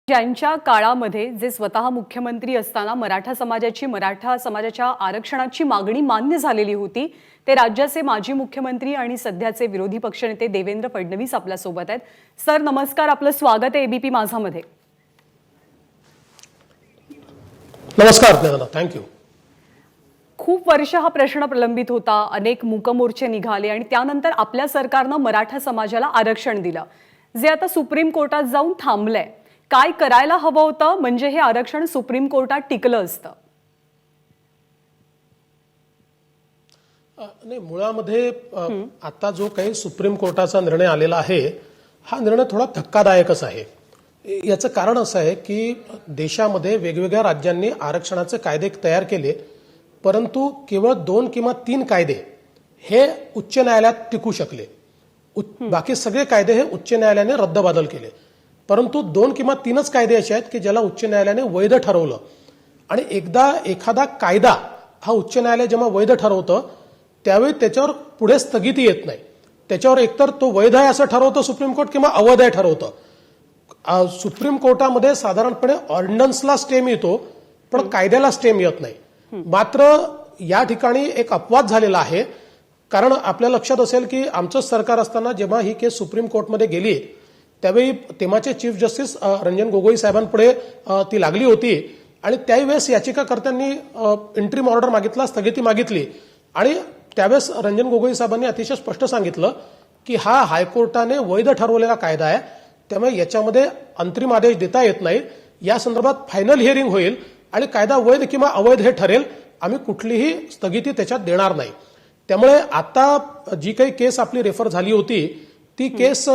ज्यांच्या काळामध्ये जे स्वतः मुख्यमंत्री असताना मराठा समाजाच्या आरक्षणाची मागणी मान्य झालेली होती ते राज्याचे माजी मुख्यमंत्री आणि सध्याचे विरोधी पक्षनेते देवेंद्र फडणवीस आपल्या सोबत आहेत। सर नमस्कार, आपलं स्वागत आहे एबीपी माझामध्ये। नमस्कार दादा, थँक्यू। खूप वर्ष हा प्रश्न प्रलंबित होता, अनेक मूकमोर्चे निघाले आणि त्यानंतर आपल्या सरकारने मराठा समाजाला आरक्षण दिलं, जे आता सुप्रीम कोर्टात जाऊन थांबलंय। काय करायला हवं होतं म्हणजे हे आरक्षण सुप्रीम कोर्टात टिकलं असतं? नाही, मुळामध्ये आता जो काही सुप्रीम कोर्टाचा निर्णय आलेला आहे हा निर्णय थोडा धक्कादायकच आहे। याचं कारण असं आहे की देशामध्ये वेगवेगळ्या राज्यांनी आरक्षणाचे कायदे तयार केले, परंतु केवळ 2 किंवा 3 कायदे हे उच्च न्यायालयात टिकू शकले। बाकी सगळे कायदे हे उच्च न्यायालयाने रद्दबादल केले, परंतु 2 किंवा 3च कायदे असे आहेत की ज्याला उच्च न्यायालयाने वैध ठरवलं। आणि एकदा एखादा कायदा हा उच्च न्यायालय जेव्हा वैध ठरवतं त्यावेळी त्याच्यावर पुढे स्थगिती येत नाही। त्याच्यावर एकतर तो वैध आहे असं ठरवतं सुप्रीम कोर्ट किंवा अवैध आहे ठरवतं। सुप्रीम कोर्टामध्ये साधारणपणे ऑर्डिनन्सला स्टे मिळतो पण कायद्याला स्टे मिळत नाही। मात्र या ठिकाणी एक अपवाद झालेला आहे, कारण आपल्या लक्षात असेल की आमचं सरकार असताना जेव्हा ही केस सुप्रीम कोर्टमध्ये गेली त्यावेळी तेव्हाचे चीफ जस्टिस रंजन गोगोई साहेबांपुढे ती लागली होती आणि त्यावेळेस याचिकाकर्त्यांनी इंटरिम ऑर्डर मागितला, स्थगिती मागितली आणि त्यावेळेस रंजन गोगोई साहेबांनी अतिशय स्पष्ट सांगितलं की हा हायकोर्टाने वैध ठरवलेला कायदा आहे, त्यामुळे याच्यामध्ये अंतरिम आदेश देता येत नाही। या संदर्भात फायनल हिअरिंग होईल आणि कायदा वैध किंवा अवैध हे ठरेल, आम्ही कुठलीही स्थगिती त्याच्यात देणार नाही। त्यामुळे आता जी काही केस आपली रेफर झाली होती ती केस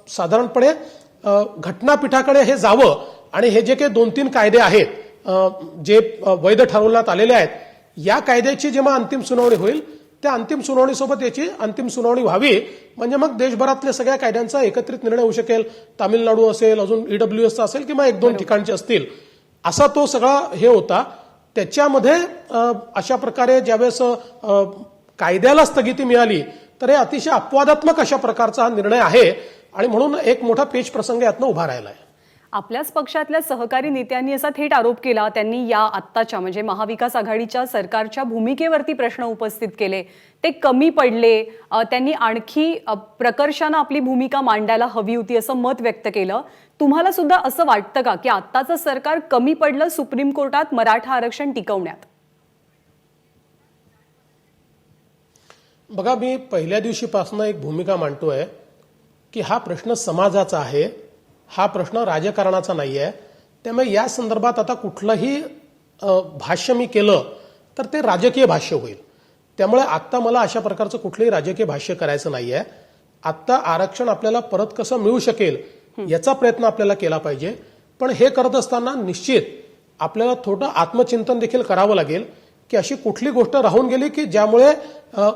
साधारणपणे घटनापीठाकडे हे जावं आणि हे जे काही 2-3 कायदे आहेत जे वैध ठरवण्यात आलेले आहेत या कायद्याची जेव्हा अंतिम सुनावणी होईल त्या अंतिम सुनावणीसोबत याची अंतिम सुनावणी व्हावी, म्हणजे मग देशभरातल्या सगळ्या कायद्यांचा एकत्रित निर्णय होऊ शकेल। तामिळनाडू असेल, अजून ईडब्ल्यूएसचा असेल किंवा 1-2 ठिकाणचे असतील, असा तो सगळा हे होता। त्याच्यामध्ये अशा प्रकारे ज्यावेळेस कायद्याला स्थगिती मिळाली तर हे अतिशय अपवादात्मक अशा प्रकारचा हा निर्णय आहे आणि म्हणून एक मोठा पेच प्रसंग यातनं उभा राहिला आहे। आपल्याच पक्षातल्या सहकारी नेत्यांनी असा थेट आरोप केला, त्यांनी या आत्ताच्या म्हणजे महाविकास आघाडीच्या सरकारच्या भूमिकेवरती प्रश्न उपस्थित केले, ते कमी पडले, त्यांनी आणखी प्रकर्षाने आपली भूमिका मांडायला हवी होती असं मत व्यक्त केलं। तुम्हाला सुद्धा असं वाटतं का की आत्ताचं सरकार कमी पडलं सुप्रीम कोर्टात मराठा आरक्षण टिकवण्यात? बघा, मी पहिल्या दिवशीपासून एक भूमिका मांडतोय की हा प्रश्न समाजाचा आहे, हा प्रश्न राजकारणाचा नाही आहे। त्यामुळे या संदर्भात आता कुठलंही भाष्य मी केलं तर ते राजकीय भाष्य होईल। त्यामुळे आता मला अशा प्रकारचं कुठलंही राजकीय भाष्य करायचं नाहीये। आता आरक्षण आपल्याला परत कसं मिळू शकेल याचा प्रयत्न आपल्याला केला पाहिजे, पण हे करत असताना निश्चित आपल्याला थोडं आत्मचिंतन देखील करावं लागेल की अशी कुठली गोष्ट राहून गेली की ज्यामुळे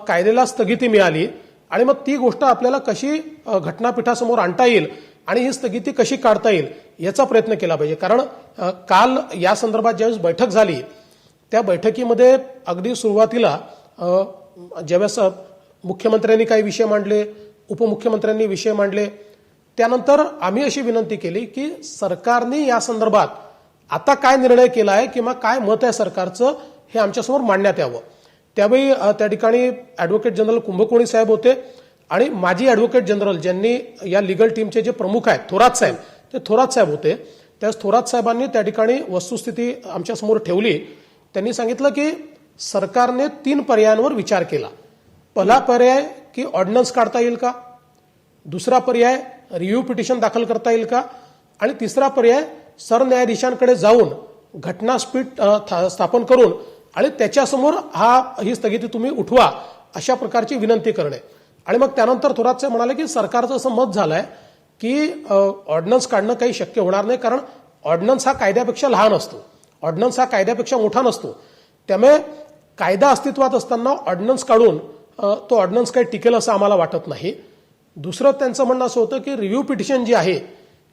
कायद्याला स्थगिती मिळाली आणि मग ती गोष्ट आपल्याला कशी घटनापीठासमोर आणता येईल आणि ही स्थगिती कशी काढता येईल याचा प्रयत्न केला पाहिजे। कारण काल या संदर्भात ज्यावेळेस बैठक झाली त्या बैठकीमध्ये अगदी सुरुवातीला ज्यावेळेस मुख्यमंत्र्यांनी काही विषय मांडले, उपमुख्यमंत्र्यांनी विषय मांडले, त्यानंतर आम्ही अशी विनंती केली की सरकारने या संदर्भात आता काय निर्णय केला आहे किंवा काय मत आहे सरकारचं हे आमच्यासमोर मांडण्यात यावं। त्यावेळी त्या ठिकाणी ॲडव्होकेट जनरल कुंभकोणी साहेब होते आणि माजी ॲडव्होकेट जनरल ज्यांनी या लीगल टीमचे जे प्रमुख आहेत थोरात साहेब, ते थोरात साहेब होते। त्यावेळेस थोरात साहेबांनी त्या ठिकाणी वस्तुस्थिती आमच्यासमोर ठेवली। त्यांनी सांगितलं की सरकारने 3 पर्यायांवर विचार केला। पहिला पर्याय की ऑर्डिनन्स काढता येईल का, दुसरा पर्याय रिव्ह्यू पिटिशन दाखल करता येईल का, आणि तिसरा पर्याय सरन्यायाधीशांकडे जाऊन घटनापीठ स्थापन करून आणि त्याच्यासमोर ही स्थगिती तुम्ही उठवा अशा प्रकारची विनंती करणे। आणि मग त्यानंतर थोरात साहेब म्हणाले की सरकारचं असं मत झालंय की ऑर्डिनन्स काढणं काही शक्य होणार नाही, कारण ऑर्डिनन्स हा कायद्यापेक्षा लहान असतो, ऑर्डिनन्स हा कायद्यापेक्षा मोठा नसतो। त्यामुळे कायदा अस्तित्वात असताना ऑर्डिनन्स काढून तो ऑर्डिनन्स काही टिकेल असं आम्हाला वाटत नाही। दुसरं त्यांचं म्हणणं असं होतं की रिव्ह्यू पिटिशन जी आहे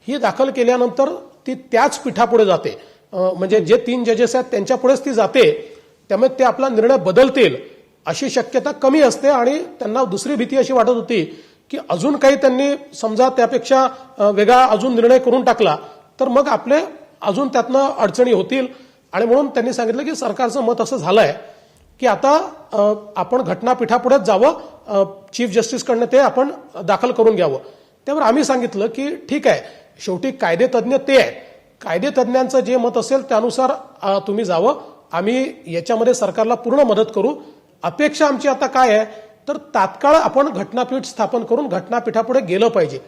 ही दाखल केल्यानंतर ती त्याच पीठापुढे जाते, म्हणजे जे 3 जजेस आहेत त्यांच्यापुढेच ती जाते, त्यामुळे ते आपला निर्णय बदलतील अशी शक्यता कमी असते। आणि त्यांना दुसरी भीती अशी वाटत होती की अजून काही त्यांनी समजा त्यापेक्षा वेगळा अजून निर्णय करून टाकला तर मग आपले अजून त्यातनं अडचणी होतील. आणि म्हणून त्यांनी सांगितलं की सरकारचं मत असं झालंय की आता आपण घटनापीठापुढेच जावं, चीफ जस्टिसकडनं ते आपण दाखल करून घ्यावं. त्यावर आम्ही सांगितलं की ठीक आहे, शेवटी कायदेतज्ञ ते आहे, कायदेतज्ञांचं जे मत असेल त्यानुसार तुम्ही जावं, आम्ही याच्यामध्ये सरकारला पूर्ण मदत करू. अपेक्षा आमची आता काय आहे तर तात्काळ आपण घटनापीठ स्थापन करून घटनापीठापुढे गेलं पाहिजे.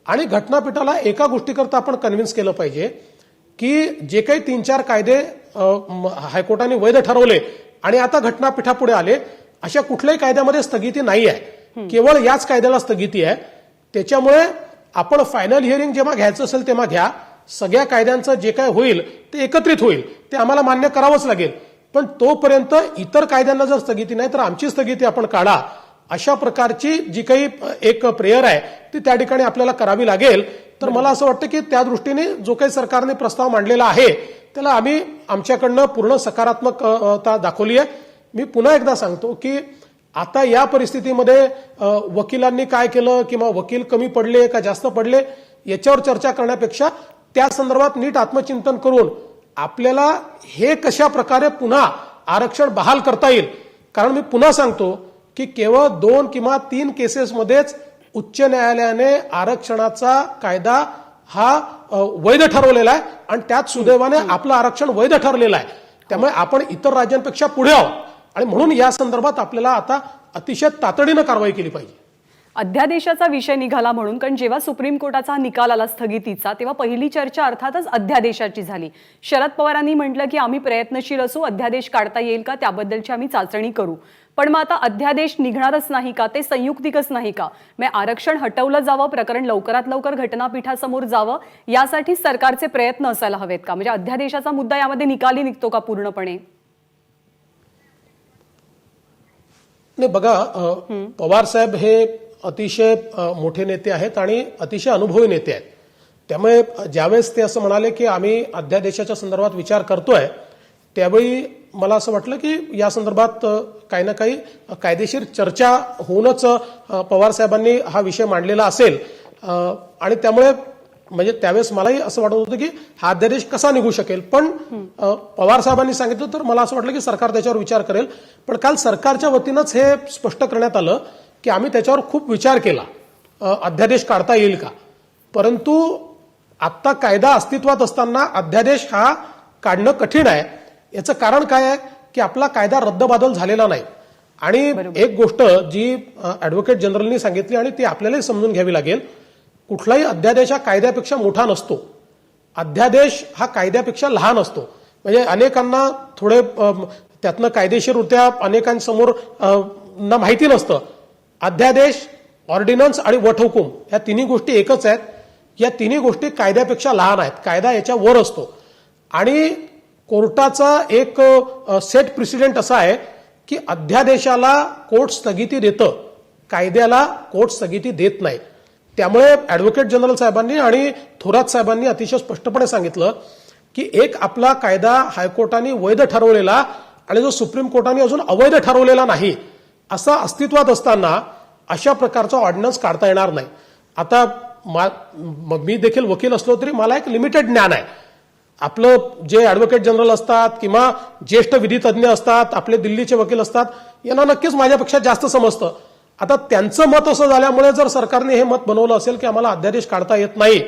आणि घटनापीठाला एका गोष्टीकरता आपण कन्व्हिन्स केलं पाहिजे की जे काही 3-4 कायदे हायकोर्टाने वैध ठरवले आणि आता घटनापीठापुढे आले, अशा कुठल्याही कायद्यामध्ये स्थगिती नाही आहे, केवळ याच कायद्याला स्थगिती आहे. त्याच्यामुळे आपण फायनल हिअरिंग जेव्हा घ्यायचं असेल तेव्हा घ्या, सगळ्या कायद्यांचं जे काय होईल ते एकत्रित होईल, ते आम्हाला मान्य करावंच लागेल. पण तोपर्यंत इतर कायद्यांना जर स्थगिती नाही तर आमची स्थगिती आपण काढा, अशा प्रकारची जी काही एक प्रेयर आहे ती त्या ठिकाणी आपल्याला करावी लागेल. तर मला असं वाटतं की त्या दृष्टीने जो काही सरकारने प्रस्ताव मांडलेला आहे त्याला आम्ही आमच्याकडनं पूर्ण सकारात्मकता दाखवली आहे. मी पुन्हा एकदा सांगतो की आता या परिस्थितीमध्ये वकिलांनी काय केलं किंवा वकील कमी पडले का जास्त पडले याच्यावर चर्चा करण्यापेक्षा त्या संदर्भात नीट आत्मचिंतन करून आपल्याला हे कशा प्रकारे पुन्हा आरक्षण बहाल करता येईल. कारण मी पुन्हा सांगतो की केवळ 2 किंवा 3 केसेसमध्येच उच्च न्यायालयाने आरक्षणाचा कायदा हा वैध ठरवलेला आहे आणि त्यात सुदैवाने आपलं आरक्षण वैध ठरलेलं आहे. त्यामुळे आपण इतर राज्यांपेक्षा पुढे आहोत आणि म्हणून या संदर्भात आपल्याला आता अतिशय तातडीनं कारवाई केली पाहिजे. अध्यादेशाचा विषय निघाला म्हणून, कारण जेव्हा सुप्रीम कोर्टाचा निकाल आला स्थगितीचा तेव्हा पहिली चर्चा अर्थातच अध्यादेशाची झाली. शरद पवारांनी म्हटलं की आम्ही प्रयत्नशील असू, अध्यादेश काढता येईल का त्याबद्दलची आम्ही चाचणी करू. पण मग आता अध्यादेश निघणारच नाही का, ते संयुक्तिकच नाही का, मग आरक्षण हटवलं जावं, प्रकरण लवकरात लवकर घटनापीठासमोर जावं, यासाठी सरकारचे प्रयत्न असायला हवेत का? म्हणजे अध्यादेशाचा मुद्दा यामध्ये निकाली निघतो का पूर्णपणे? नाही बघा, पवार साहेब हे अतिशय मोठे नेते आहेत आणि अतिशय अनुभवी नेते आहेत. त्यामुळे ज्यावेळेस ते असं म्हणाले की आम्ही अध्यादेशाच्या संदर्भात विचार करतोय, त्यावेळी मला असं वाटलं की या संदर्भात काही ना काही कायदेशीर चर्चा होऊनच पवार साहेबांनी हा विषय मांडलेला असेल. आणि त्यामुळे म्हणजे त्यावेळेस मलाही असं वाटत होतं की हा अध्यादेश कसा निघू शकेल. पण पवार साहेबांनी सांगितलं तर मला असं वाटलं की सरकार त्याच्यावर विचार करेल. पण काल सरकारच्या वतीनंच हे स्पष्ट करण्यात आलं की आम्ही त्याच्यावर खूप विचार केला, अध्यादेश काढता येईल का. परंतु आत्ता कायदा अस्तित्वात असताना अध्यादेश हा काढणं कठीण आहे. याचं कारण काय आहे की आपला कायदा रद्दबादल झालेला नाही. आणि एक गोष्ट जी ऍडव्होकेट जनरलनी सांगितली आणि ती आपल्यालाही समजून घ्यावी लागेल, कुठलाही अध्यादेश हा कायद्यापेक्षा मोठा नसतो. अध्यादेश हा कायद्यापेक्षा लहान असतो. म्हणजे अनेकांना थोडे त्यातनं कायदेशीररित्या अनेकांसमोर ना माहिती नसतं. अध्यादेश, ऑर्डिनन्स आणि वटहुकूम या तिन्ही गोष्टी एकच आहेत. या तिन्ही गोष्टी कायद्यापेक्षा लहान आहेत. कायदा याच्या वर असतो. आणि कोर्टाचा एक सेट प्रेसिडेंट असा आहे की अध्यादेशाला कोर्ट स्थगिती देतं, कायद्याला कोर्ट स्थगिती देत नाही. त्यामुळे ऍडव्होकेट जनरल साहेबांनी आणि थोरात साहेबांनी अतिशय स्पष्टपणे सांगितलं की एक आपला कायदा हायकोर्टाने वैध ठरवलेला आणि जो सुप्रीम कोर्टाने अजून अवैध ठरवलेला नाही, असा अस्तित्वात असताना अशा प्रकारचा ऑर्डिनन्स काढता येणार नाही. आता मी देखील वकील असलो तरी मला एक लिमिटेड ज्ञान आहे. आपलं जे ऍडव्होकेट जनरल असतात किंवा ज्येष्ठ विधितज्ञ असतात, आपले दिल्लीचे वकील असतात, यांना नक्कीच माझ्यापेक्षा जास्त समजतं. आता त्यांचं मत असं झाल्यामुळे जर सरकारने हे मत बनवलं असेल की आम्हाला अध्यादेश काढता येत नाही,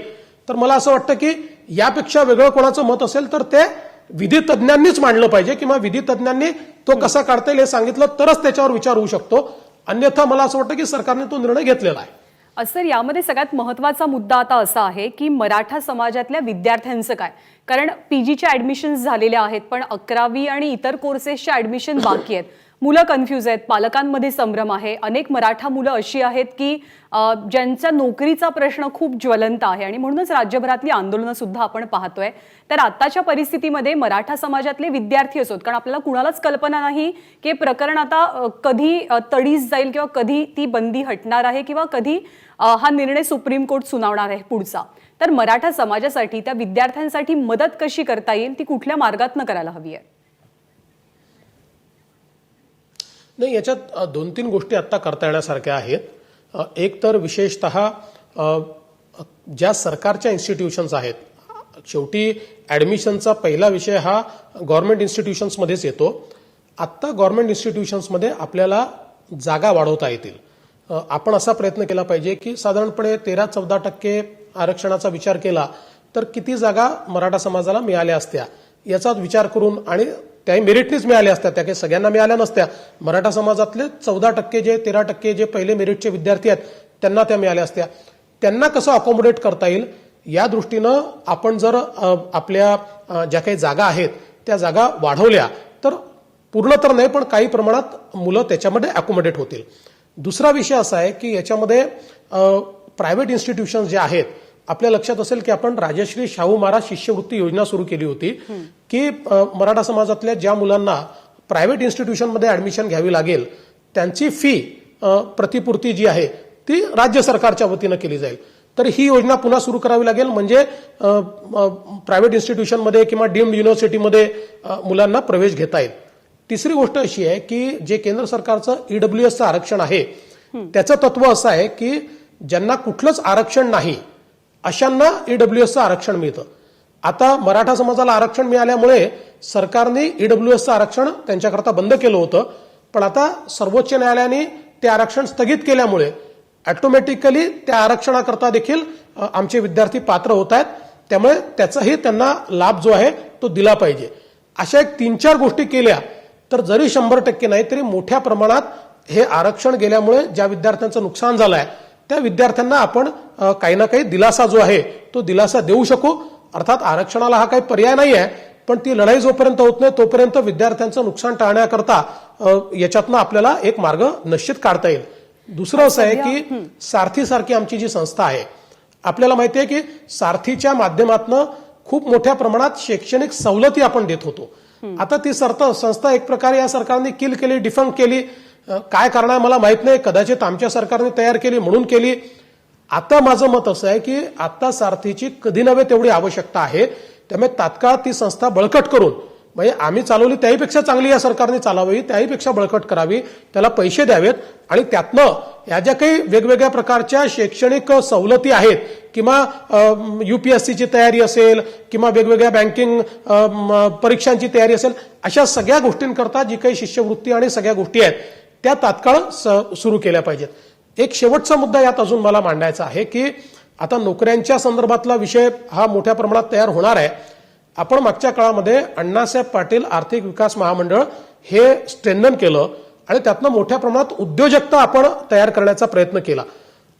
तर मला असं वाटतं की यापेक्षा वेगळं कोणाचं मत असेल तर ते विधितज्ञांनीच मांडलं पाहिजे किंवा विधितज्ञांनी तो कसा काढता येईल हे सांगितलं तरच त्याच्यावर विचार होऊ शकतो. अन्यथा मला असं वाटतं की सरकारने तो निर्णय घेतलेला आहे. सर, यामध्ये सगळ्यात महत्त्वाचा मुद्दा आता असा आहे की मराठा समाजातल्या विद्यार्थ्यांचं काय? कारण पीजीच्या ऍडमिशन्स झालेल्या आहेत, पण 11वी आणि इतर कोर्सेसच्या ऍडमिशन बाकी आहेत. मुलं कन्फ्यूज आहेत, पालकांमध्ये संभ्रम आहे. अनेक मराठा मुलं अशी आहेत की ज्यांचा नोकरीचा प्रश्न खूप ज्वलंत आहे आणि म्हणूनच राज्यभरातली आंदोलनं सुद्धा आपण पाहतोय. तर आताच्या परिस्थितीमध्ये मराठा समाजातले विद्यार्थी असोत, कारण आपल्याला कुणालाच कल्पना नाही की प्रकरण आता कधी तडीस जाईल किंवा कधी ती बंदी हटणार आहे किंवा कधी हा निर्णय सुप्रीम कोर्ट सुनावणार आहे पुढचा. तर मराठा समाजासाठी, त्या विद्यार्थ्यांसाठी मदत कशी करता येईल, ती कुठल्या मार्गातनं करायला हवी आहे? नाही, याच्यात 2-3 गोष्टी आता करता येण्यासारख्या आहेत. एक तर विशेषतः ज्या सरकारच्या इन्स्टिट्यूशन्स आहेत, शेवटी ऍडमिशनचा पहिला विषय हा गव्हर्नमेंट इन्स्टिट्यूशन्समध्येच येतो. आत्ता गव्हर्नमेंट इन्स्टिट्यूशन्समध्ये आपल्याला जागा वाढवता येतील. आपण असा प्रयत्न केला पाहिजे की साधारणपणे 13-14% आरक्षणाचा विचार केला तर किती जागा मराठा समाजाला मिळाल्या असत्या याचा विचार करून, आणि त्याही मेरिटनीच मिळाल्या असत्या, त्या काही सगळ्यांना मिळाल्या नसत्या. मराठा समाजातले 14% 13% जे पहिले मेरिटचे विद्यार्थी आहेत त्यांना त्या मिळाल्या असत्या. त्यांना कसं अकोमोडेट करता येईल या दृष्टीनं आपण जर आपल्या ज्या काही जागा आहेत त्या जागा वाढवल्या तर पूर्ण तर नाही पण काही प्रमाणात मुलं त्याच्यामध्ये अकोमोडेट होतील. दुसरा विषय असा आहे की याच्यामध्ये प्रायव्हेट इन्स्टिट्यूशन्स जे आहेत, आपल्या लक्षात असेल की आपण राजश्री शाहू महाराज शिष्यवृत्ती योजना सुरू केली होती की मराठा समाजातल्या ज्या मुलांना प्रायव्हेट इन्स्टिट्यूशनमध्ये ऍडमिशन घ्यावी लागेल त्यांची फी प्रतिपूर्ती जी आहे ती राज्य सरकारच्या वतीनं केली जाईल. तर ही योजना पुन्हा सुरू करावी लागेल, म्हणजे प्रायव्हेट इन्स्टिट्यूशनमध्ये किंवा डीम्ड युनिव्हर्सिटीमध्ये मुलांना प्रवेश घेता येईल. तिसरी गोष्ट अशी आहे की जे केंद्र सरकारचं ईडब्ल्यूएसचं आरक्षण आहे त्याचं तत्व असं आहे की ज्यांना कुठलंच आरक्षण नाही अशांना ईडब्ल्यूएसचं आरक्षण मिळतं. आता मराठा समाजाला आरक्षण मिळाल्यामुळे सरकारने ईडब्ल्यूएसचं आरक्षण त्यांच्याकरता बंद केलं होतं, पण आता सर्वोच्च न्यायालयाने ते आरक्षण स्थगित केल्यामुळे ऑटोमॅटिकली त्या आरक्षणाकरता देखील आमचे विद्यार्थी पात्र होत आहेत. त्यामुळे त्याचाही त्यांना लाभ जो आहे तो दिला पाहिजे. अशा एक 3-4 गोष्टी केल्या तर जरी 100% नाही तरी मोठ्या प्रमाणात हे आरक्षण गेल्यामुळे ज्या विद्यार्थ्यांचं नुकसान झालं आहे त्या विद्यार्थ्यांना आपण काही ना काही दिलासा जो आहे तो दिलासा देऊ शकू. अर्थात आरक्षणाला हा काही पर्याय नाही आहे, पण ती लढाई जोपर्यंत होत नाही तोपर्यंत विद्यार्थ्यांचं नुकसान टाळण्याकरता याच्यातनं आपल्याला एक मार्ग निश्चित काढता येईल. दुसरं असं आहे की सारथी सारखी आमची जी संस्था आहे, आपल्याला माहिती आहे की सारथीच्या माध्यमातून खूप मोठ्या प्रमाणात शैक्षणिक सवलती आपण देत होतो. आता ती संस्था एक प्रकारे या सरकारने किल केली, डिफंक केली. काय करणार मला माहित नाही, कदाचित आमच्या सरकारने तयार केली म्हणून केली. आता माझं मत असं आहे की आता सारथीची कधी नव्हे तेवढी आवश्यकता आहे. त्यामुळे तात्काळ ती संस्था बळकट करून, म्हणजे आम्ही चालवली त्याहीपेक्षा चांगली या सरकारने चालवावी, त्याहीपेक्षा बळकट करावी, त्याला पैसे द्यावेत आणि त्यातनं या ज्या काही वेगवेगळ्या प्रकारच्या शैक्षणिक सवलती आहेत किंवा UPSCची तयारी असेल किंवा वेगवेगळ्या बँकिंग परीक्षांची तयारी असेल, अशा सगळ्या गोष्टींकरता जी काही शिष्यवृत्ती आणि सगळ्या गोष्टी आहेत त्या तात्काळ सुरू केल्या पाहिजेत. एक शेवटचा मुद्दा यात अजून मला मांडायचा आहे की आता नोकऱ्यांच्या संदर्भातला विषय हा मोठ्या प्रमाणात तयार होणार आहे. आपण मागच्या काळामध्ये अण्णासाहेब पाटील आर्थिक विकास महामंडळ हे स्ट्रेंथन केलं आणि त्यातनं मोठ्या प्रमाणात उद्योजकता आपण तयार करण्याचा प्रयत्न केला.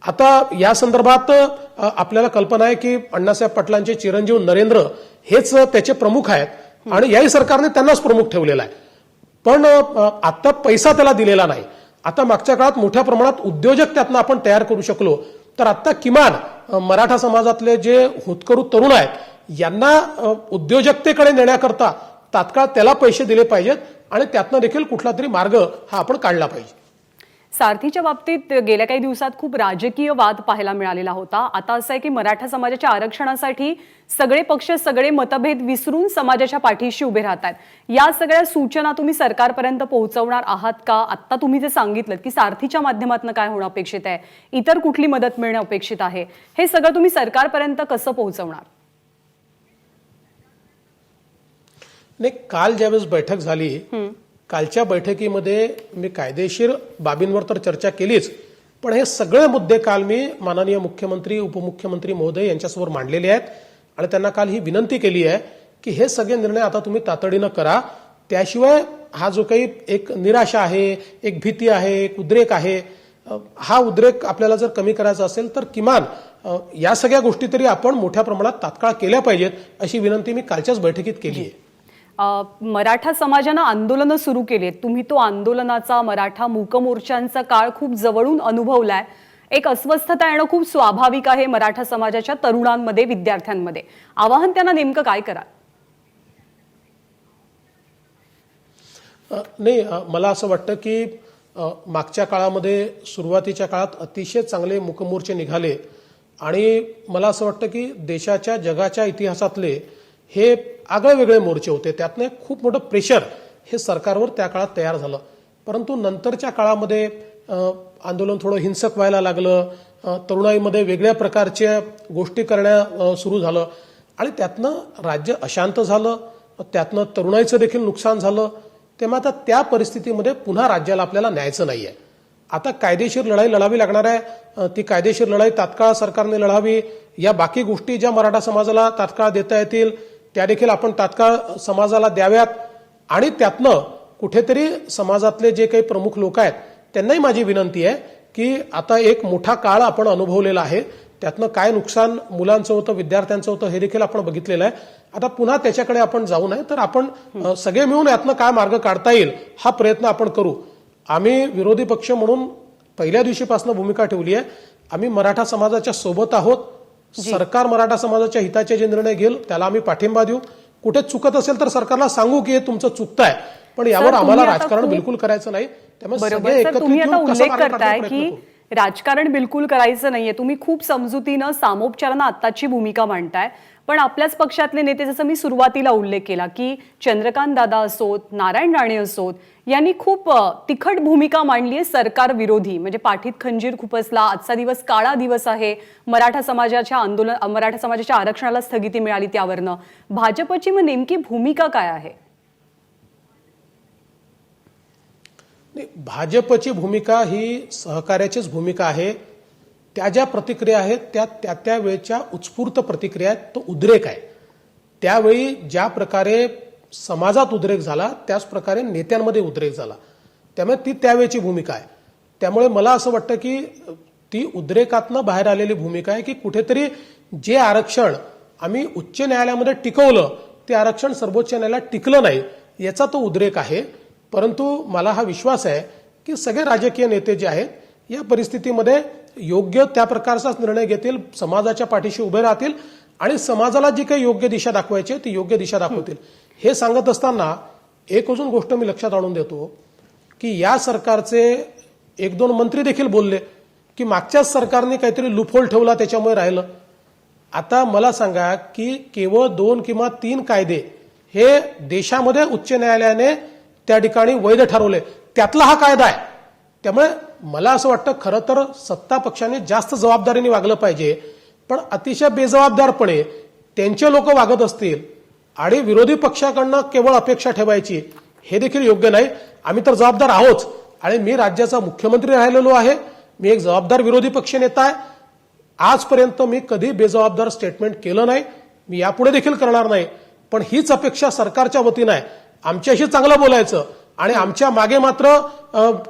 आता या संदर्भात आपल्याला कल्पना आहे की अण्णासाहेब पाटलांचे चिरंजीव नरेंद्र हेच त्याचे प्रमुख आहेत आणि याही सरकारने त्यांनाच प्रमुख ठेवलेला आहे. पण आता पैसा त्याला दिलेला नाही. आता मागच्या काळात मोठ्या प्रमाणात उद्योजक त्यातनं आपण तयार करू शकलो तर आता किमान मराठा समाजातले जे होतकरू तरुण आहेत यांना उद्योजकतेकडे नेण्याकरता तात्काळ त्याला पैसे दिले पाहिजेत आणि त्यातनं देखील कुठला तरी मार्ग हा आपण काढला पाहिजे. सारथीच्या बाबतीत गेल्या काही दिवसात खूप राजकीय वाद पाहायला मिळालेला होता. आता असं आहे की मराठा समाजाच्या आरक्षणासाठी सगळे पक्ष सगळे मतभेद विसरून समाजाच्या पाठीशी उभे राहतात. या सगळ्या सूचना तुम्ही सरकारपर्यंत पोहोचवणार आहात का? आता तुम्ही जे सांगितलं की सारथीच्या माध्यमातून काय होणं अपेक्षित आहे, इतर कुठली मदत मिळणं अपेक्षित आहे, हे सगळं तुम्ही सरकारपर्यंत कसं पोहोचवणार? नाही, काल ज्यावेळेस बैठक झाली कालच्या बैठकीमध्ये मी कायदेशीर बाबींवर तर चर्चा केलीच, पण हे सगळे मुद्दे काल मी माननीय मुख्यमंत्री उपमुख्यमंत्री महोदय यांच्यासमोर मांडलेले आहेत आणि त्यांना काल ही विनंती केली आहे की हे सगळे निर्णय आता तुम्ही तातडीनं करा. त्याशिवाय हा जो काही एक निराशा आहे, एक भीती आहे, एक उद्रेक आहे, हा उद्रेक आपल्याला जर कमी करायचा असेल तर किमान या सगळ्या गोष्टी तरी आपण मोठ्या प्रमाणात तात्काळ केल्या पाहिजेत अशी विनंती मी कालच्याच बैठकीत केली आहे. मराठा समाजानं आंदोलनं सुरू केली. तुम्ही तो आंदोलनाचा मराठा मूक मोर्चांचा काळ खूप जवळून अनुभवलाय. एक अस्वस्थता येणं खूप स्वाभाविक आहे मराठा समाजाच्या तरुणांमध्ये, विद्यार्थ्यांमध्ये. आवाहन त्यांना नेमकं काय कराल? नाही, मला असं वाटतं की मागच्या काळामध्ये सुरुवातीच्या काळात अतिशय चांगले मूकमोर्चे निघाले आणि मला असं वाटतं की देशाच्या जगाच्या इतिहासातले हे आगळे वेगळे मोर्चे होते. त्यातनं एक खूप मोठं प्रेशर हे सरकारवर त्या काळात तयार झालं. परंतु नंतरच्या काळामध्ये आंदोलन थोडं हिंसक व्हायला लागलं, तरुणाईमध्ये वेगळ्या प्रकारच्या गोष्टी करण्या सुरू झालं आणि त्यातनं राज्य अशांत झालं, त्यातनं तरुणाईचं देखील नुकसान झालं. तेव्हा आता त्या परिस्थितीमध्ये पुन्हा राज्याला आपल्याला न्यायचं नाहीये. आता कायदेशीर लढाई लढावी लागणार आहे. ती कायदेशीर लढाई तात्काळ सरकारने लढावी. या बाकी गोष्टी ज्या मराठा समाजाला तात्काळ देता येतील त्या देखील आपण तात्काळ समाजाला द्याव्यात. आणि त्यातनं कुठेतरी समाजातले जे काही प्रमुख लोक आहेत त्यांनाही माझी विनंती आहे की आता एक मोठा काळ आपण अनुभवलेला आहे. त्यातनं काय नुकसान मुलांचं होतं, विद्यार्थ्यांचं होतं हे देखील आपण बघितलेलं आहे. आता पुन्हा त्याच्याकडे आपण जाऊ नये, तर आपण सगळे मिळून यातनं काय मार्ग काढता येईल हा प्रयत्न आपण करू. आम्ही विरोधी पक्ष म्हणून पहिल्या दिवशीपासून भूमिका ठेवली आहे. आम्ही मराठा समाजाच्या सोबत आहोत. सरकार मराठा समाजाच्या हिताचे जे निर्णय घेईल त्याला आम्ही पाठिंबा देऊ. कुठे चुकत असेल तर सरकारला सांगू की हे तुमचं चुकतंय, पण यावर आम्हाला राजकारण बिलकुल करायचं नाही. त्यामुळे सगळे एकत्रित तुम्ही आता येऊन कसं उल्लेख मार्ग करताय काढण्याचा की प्रयत्न करू. राजकारण बिलकुल करायचं नाहीये. तुम्ही खूप समजुतीनं सामोपचारानं आत्ताची भूमिका मांडताय. पण आपल्याच पक्षातले नेते, जसं मी सुरुवातीला उल्लेख केला की चंद्रकांत दादा असोत, नारायण राणे असोत, यांनी खूप तिखट भूमिका मांडली आहे सरकार विरोधी. म्हणजे पाठीत खंजीर खुपसला, आजचा दिवस काळा दिवस आहे, मराठा समाजाच्या आरक्षणाला स्थगिती मिळाली त्यावरनं. भाजपची मग नेमकी भूमिका काय आहे? भाजपची भूमिका ही सहकार्याचीच भूमिका आहे. त्या ज्या प्रतिक्रिया आहेत त्या वेळच्या उत्स्फूर्त प्रतिक्रिया आहेत, तो उद्रेक आहे. त्यावेळी ज्या प्रकारे समाजात उद्रेक झाला त्याच प्रकारे नेत्यांमध्ये उद्रेक झाला. त्यामुळे ती त्यावेळची भूमिका आहे. त्यामुळे मला असं वाटतं की ती उद्रेकातनं बाहेर आलेली भूमिका आहे की कुठेतरी जे आरक्षण आम्ही उच्च न्यायालयामध्ये टिकवलं ते आरक्षण सर्वोच्च न्यायालयात टिकलं नाही, याचा तो उद्रेक आहे. परंतु मला हा विश्वास आहे की सगळे राजकीय नेते जे आहेत या परिस्थितीमध्ये योग्य त्या प्रकारचाच निर्णय घेतील, समाजाच्या पाठीशी उभे राहतील आणि समाजाला जी काही योग्य दिशा दाखवायची ती योग्य दिशा दाखवतील. हे सांगत असताना एक अजून गोष्ट मी लक्षात आणून देतो की या सरकारचे 1-2 मंत्री देखील बोलले की मागच्याच सरकारने काहीतरी लूपहोल ठेवला त्याच्यामुळे राहिलं. आता मला सांगा की केवळ 2 किंवा 3 कायदे हे देशामध्ये उच्च न्यायालयाने त्या ठिकाणी वैध ठरवले, त्यातला हा कायदा आहे. त्यामुळे मला असं वाटतं खरं तर सत्ता पक्षाने जास्त जबाबदारीने वागलं पाहिजे, पण अतिशय बेजबाबदारपणे त्यांचे लोक वागत असतील आणि विरोधी पक्षाकडनं केवळ अपेक्षा ठेवायची हे देखील योग्य नाही. आम्ही तर जबाबदार आहोत आणि मी राज्याचा मुख्यमंत्री राहिलेलो आहे. मी एक जबाबदार विरोधी पक्ष नेता आहे. आजपर्यंत मी कधी बेजबाबदार स्टेटमेंट केलं नाही, मी यापुढे देखील करणार नाही. पण हीच अपेक्षा सरकारच्या वतीनं आहे. आमच्याशी चांगलं बोलायचं आणि आमच्या मागे मात्र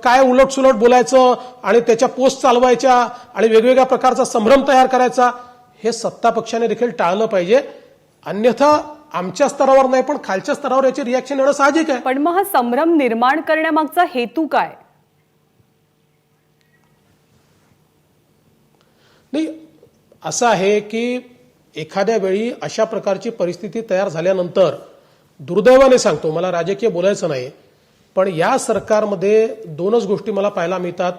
काय उलटसुलट बोलायचं आणि त्याच्या पोस्ट चालवायच्या आणि वेगवेगळ्या प्रकारचा संभ्रम तयार करायचा, हे सत्ता पक्षाने देखील टाळलं पाहिजे. अन्यथा आमच्या स्तरावर नाही पण खालच्या स्तरावर याची रिॲक्शन येणं साहजिक आहे. पण मग हा संभ्रम निर्माण करण्यामागचा हेतू काय? नाही, असं आहे की एखाद्या वेळी अशा प्रकारची परिस्थिती तयार झाल्यानंतर दुर्दैवाने सांगतो, मला राजकीय बोलायचं नाही, पण या सरकारमध्ये 2च गोष्टी मला पाहायला मिळतात.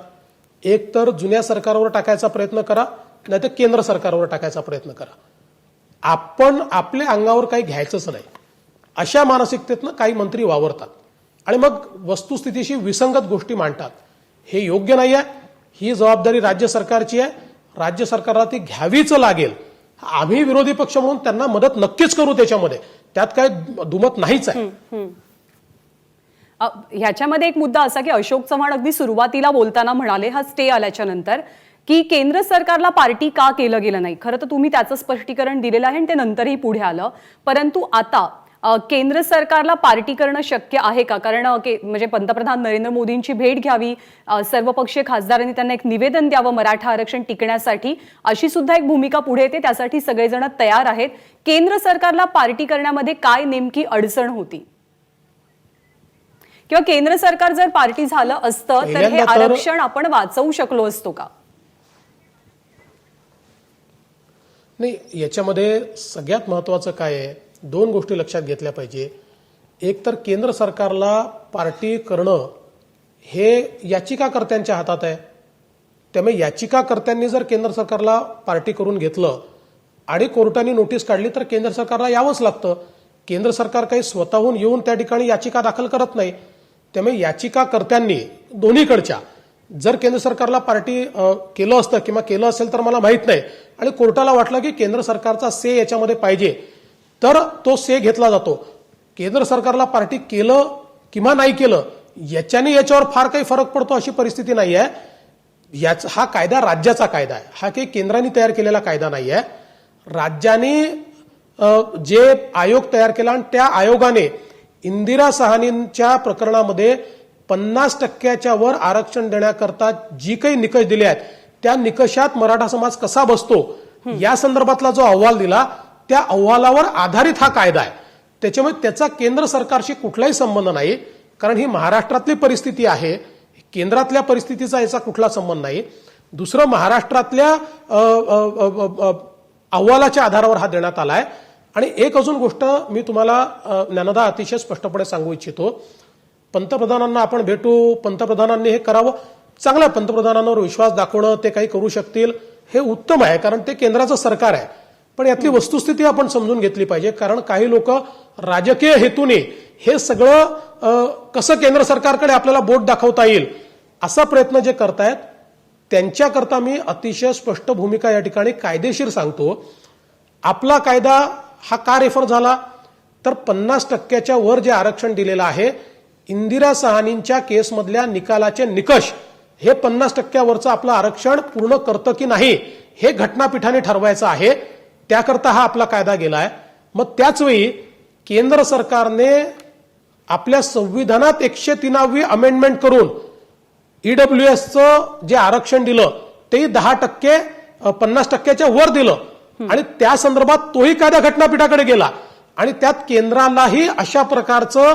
एक तर जुन्या सरकारवर टाकायचा प्रयत्न करा, नाहीतर केंद्र सरकारवर टाकायचा प्रयत्न करा. आपण आपल्या अंगावर काही घ्यायचंच नाही, अशा मानसिकतेतनं काही मंत्री वावरतात आणि मग वस्तुस्थितीशी विसंगत गोष्टी मांडतात. हे योग्य नाही आहे. ही जबाबदारी राज्य सरकारची आहे. राज्य सरकारला ती घ्यावीच लागेल. आम्ही विरोधी पक्ष म्हणून त्यांना मदत नक्कीच करू, त्याच्यामध्ये त्यात काय दुमत नाहीच आहे. ह्याच्यामध्ये एक मुद्दा असा की अशोक चव्हाण अगदी सुरुवातीला बोलताना म्हणाले, हा स्टे आल्याच्या नंतर, की केंद्र सरकारला पार्टी का केलं गेलं नाही. खरं तर तुम्ही त्याचं स्पष्टीकरण दिलेलं आहे आणि ते नंतरही पुढे आलं. परंतु आता केंद्र सरकारला पार्टी करणं शक्य आहे का? कारण म्हणजे पंतप्रधान नरेंद्र मोदींची भेट घ्यावी, सर्वपक्षीय खासदारांनी त्यांना एक निवेदन द्यावं मराठा आरक्षण टिकण्यासाठी, अशी सुद्धा एक भूमिका पुढे येते. त्यासाठी सगळेजण तयार आहेत. केंद्र सरकारला पार्टी करण्यामध्ये काय नेमकी अडचण होती? किंवा केंद्र सरकार जर पार्टी झालं असतं तर हे आरक्षण आपण वाचवू शकलो असतो का? नाही, याच्यामध्ये सगळ्यात महत्वाचं काय आहे, 2 गोष्टी लक्षात घेतल्या पाहिजे. एक तर केंद्र सरकारला पार्टी करणं हे याचिकाकर्त्यांच्या हातात आहे. त्यामुळे याचिकाकर्त्यांनी जर केंद्र सरकारला पार्टी करून घेतलं आणि कोर्टाने नोटीस काढली तर केंद्र सरकारला यावंच लागतं. केंद्र सरकार काही स्वतःहून येऊन त्या ठिकाणी याचिका दाखल करत नाही. त्यामुळे याचिकाकर्त्यांनी दोन्हीकडच्या जर केंद्र सरकारला पार्टी केलं असतं किंवा केलं असेल तर मला माहित नाही आणि कोर्टाला वाटलं की केंद्र सरकारचा से याच्यामध्ये पाहिजे, तर तो से घेतला जातो. केंद्र सरकारला पार्टी केलं किंवा नाही केलं याच्यावर फार काही फरक पडतो अशी परिस्थिती नाही आहे. हा कायदा राज्याचा कायदा आहे, हा काही केंद्राने तयार केलेला कायदा नाही आहे. राज्याने जे आयोग तयार केला आणि त्या आयोगाने इंदिरा साहनींच्या प्रकरणामध्ये 50% वर आरक्षण देण्याकरता जी काही निकष दिले आहेत त्या निकषात मराठा समाज कसा बसतो या संदर्भातला जो अहवाल दिला त्या अहवालावर आधारित हा कायदा आहे. त्याच्यामुळे त्याचा केंद्र सरकारशी कुठलाही संबंध नाही, कारण ही महाराष्ट्रातली परिस्थिती आहे, केंद्रातल्या परिस्थितीचा याचा कुठला संबंध नाही. दुसरं, महाराष्ट्रातल्या अहवालाच्या आधारावर हा देण्यात आलाय. आणि एक अजून गोष्ट मी तुम्हाला ज्ञानदा अतिशय स्पष्टपणे सांगू इच्छितो. पंतप्रधानांना आपण भेटू, पंतप्रधानांनी हे करावं, चांगलं, पंतप्रधानांवर विश्वास दाखवणं, ते काही करू शकतील हे उत्तम आहे, कारण ते केंद्राचं सरकार आहे. पण यातली वस्तुस्थिती आपण समजून घेतली पाहिजे, कारण काही लोक राजकीय हेतूने हे सगळं कसं केंद्र सरकारकडे आपल्याला बोट दाखवता येईल असा प्रयत्न जे करतायत त्यांच्याकरता मी अतिशय स्पष्ट भूमिका या ठिकाणी कायदेशीर सांगतो. आपला कायदा हा का रेफर झाला तर 50% वर जे आरक्षण दिलेलं आहे, इंदिरा साहनींच्या केसमधल्या निकालाचे निकष हे 50% वरचं आपलं आरक्षण पूर्ण करतं की नाही हे घटनापीठाने ठरवायचं आहे. त्याकरता हा आपला कायदा गेलाय. मग त्याच वेळी केंद्र सरकारने आपल्या संविधानात 103वी अमेंडमेंट करून ईडब्ल्यूएसचं जे आरक्षण दिलं ते 10%, 50%च्या वर दिलं आणि त्या संदर्भात तोही कायदा घटनापीठाकडे गेला आणि त्यात केंद्रालाही अशा प्रकारचं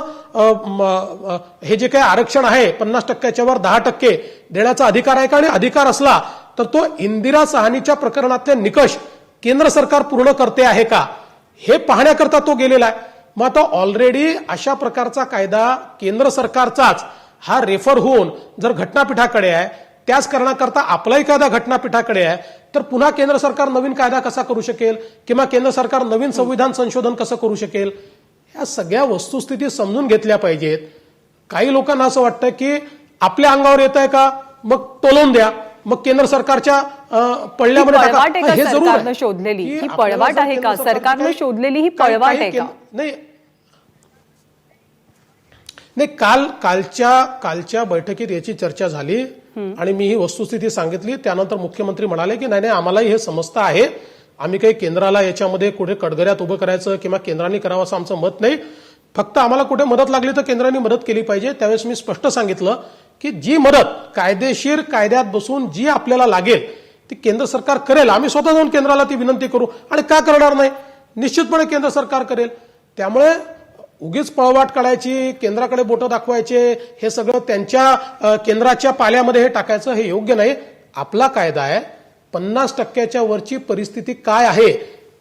हे जे काही आरक्षण आहे 50%च्या वर 10% देण्याचा अधिकार आहे का, आणि अधिकार असला तर तो इंदिरा साहनीच्या प्रकरणातले निकष केंद्र सरकार पूर्ण करते आहे का हे पाहण्याकरता तो गेलेला आहे. मग आता ऑलरेडी अशा प्रकारचा कायदा केंद्र सरकारचाच हा रेफर होऊन जर घटनापीठाकडे आहे, त्याच कारणाकरता आपलाही कायदा घटनापीठाकडे आहे, तर पुन्हा केंद्र सरकार नवीन कायदा कसा करू शकेल किंवा केंद्र सरकार नवीन संविधान संशोधन कसं करू शकेल, या सगळ्या वस्तुस्थिती समजून घेतल्या पाहिजेत. काही लोकांना असं वाटतं की आपल्या अंगावर येत आहे का मग तोलून द्या, मग केंद्र सरकारच्या पडल्यामध्ये हे जरूर शोधलेली ही पळवाट आहे का, सरकारने शोधलेली ही पळवाट आहे का? नाही, कालच्या बैठकीत याची चर्चा झाली आणि मी ही वस्तुस्थिती सांगितली. त्यानंतर मुख्यमंत्री म्हणाले की नाही, आम्हालाही हे समजतं आहे, आम्ही काही केंद्राला याच्यामध्ये कुठे कटघऱ्यात उभं करायचं किंवा केंद्राने करावं असं आमचं मत नाही. फक्त आम्हाला कुठे मदत लागली तर केंद्राने मदत केली पाहिजे. त्यावेळेस मी स्पष्ट सांगितलं की जी मदत कायदेशीर कायद्यात बसून जी आपल्याला लागेल ती केंद्र सरकार करेल. आम्ही स्वतः जाऊन केंद्राला ती विनंती करू, आणि का करणार नाही, निश्चितपणे केंद्र सरकार करेल. त्यामुळे उगीच पळवाट काढायची, केंद्राकडे बोटं दाखवायचे, हे सगळं त्यांच्या केंद्राच्या पाल्यामध्ये हे टाकायचं हे योग्य नाही. आपला कायदा आहे, 50%च्या वरची परिस्थिती काय आहे,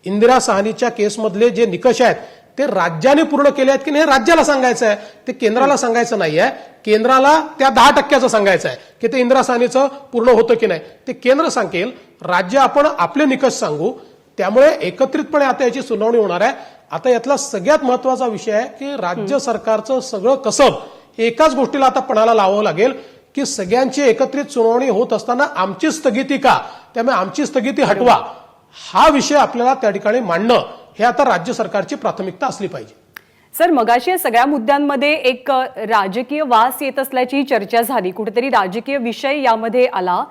इंदिरा साहनीच्या केसमधले जे निकष आहेत ते राज्याने पूर्ण केले आहेत की नाही राज्याला सांगायचं आहे, ते केंद्राला सांगायचं नाही आहे. केंद्राला त्या 10%चं सांगायचं आहे की ते इंदिरा साहनीचं पूर्ण होतं की नाही, ते केंद्र सांगेल, राज्य आपण आपले निकष सांगू. त्यामुळे एकत्रितपणे आता याची सुनावणी होणार आहे. आता यातला सगळ्यात महत्वाचा विषय आहे की राज्य सरकारचं सगळं कसब एकाच गोष्टीला आता पणाला लावावं लागेल की सगळ्यांची एकत्रित सुनावणी होत असताना आमची स्थगिती का, त्यामुळे आमची स्थगिती हटवा, हा विषय आपल्याला त्या ठिकाणी मांडणं हे आता राज्य सरकारची प्राथमिकता असली पाहिजे. सर, मगाशी या सगळ्या मुद्द्यांमध्ये एक राजकीय वास येत असल्याची चर्चा झाली, कुठेतरी राजकीय विषय यामध्ये आला.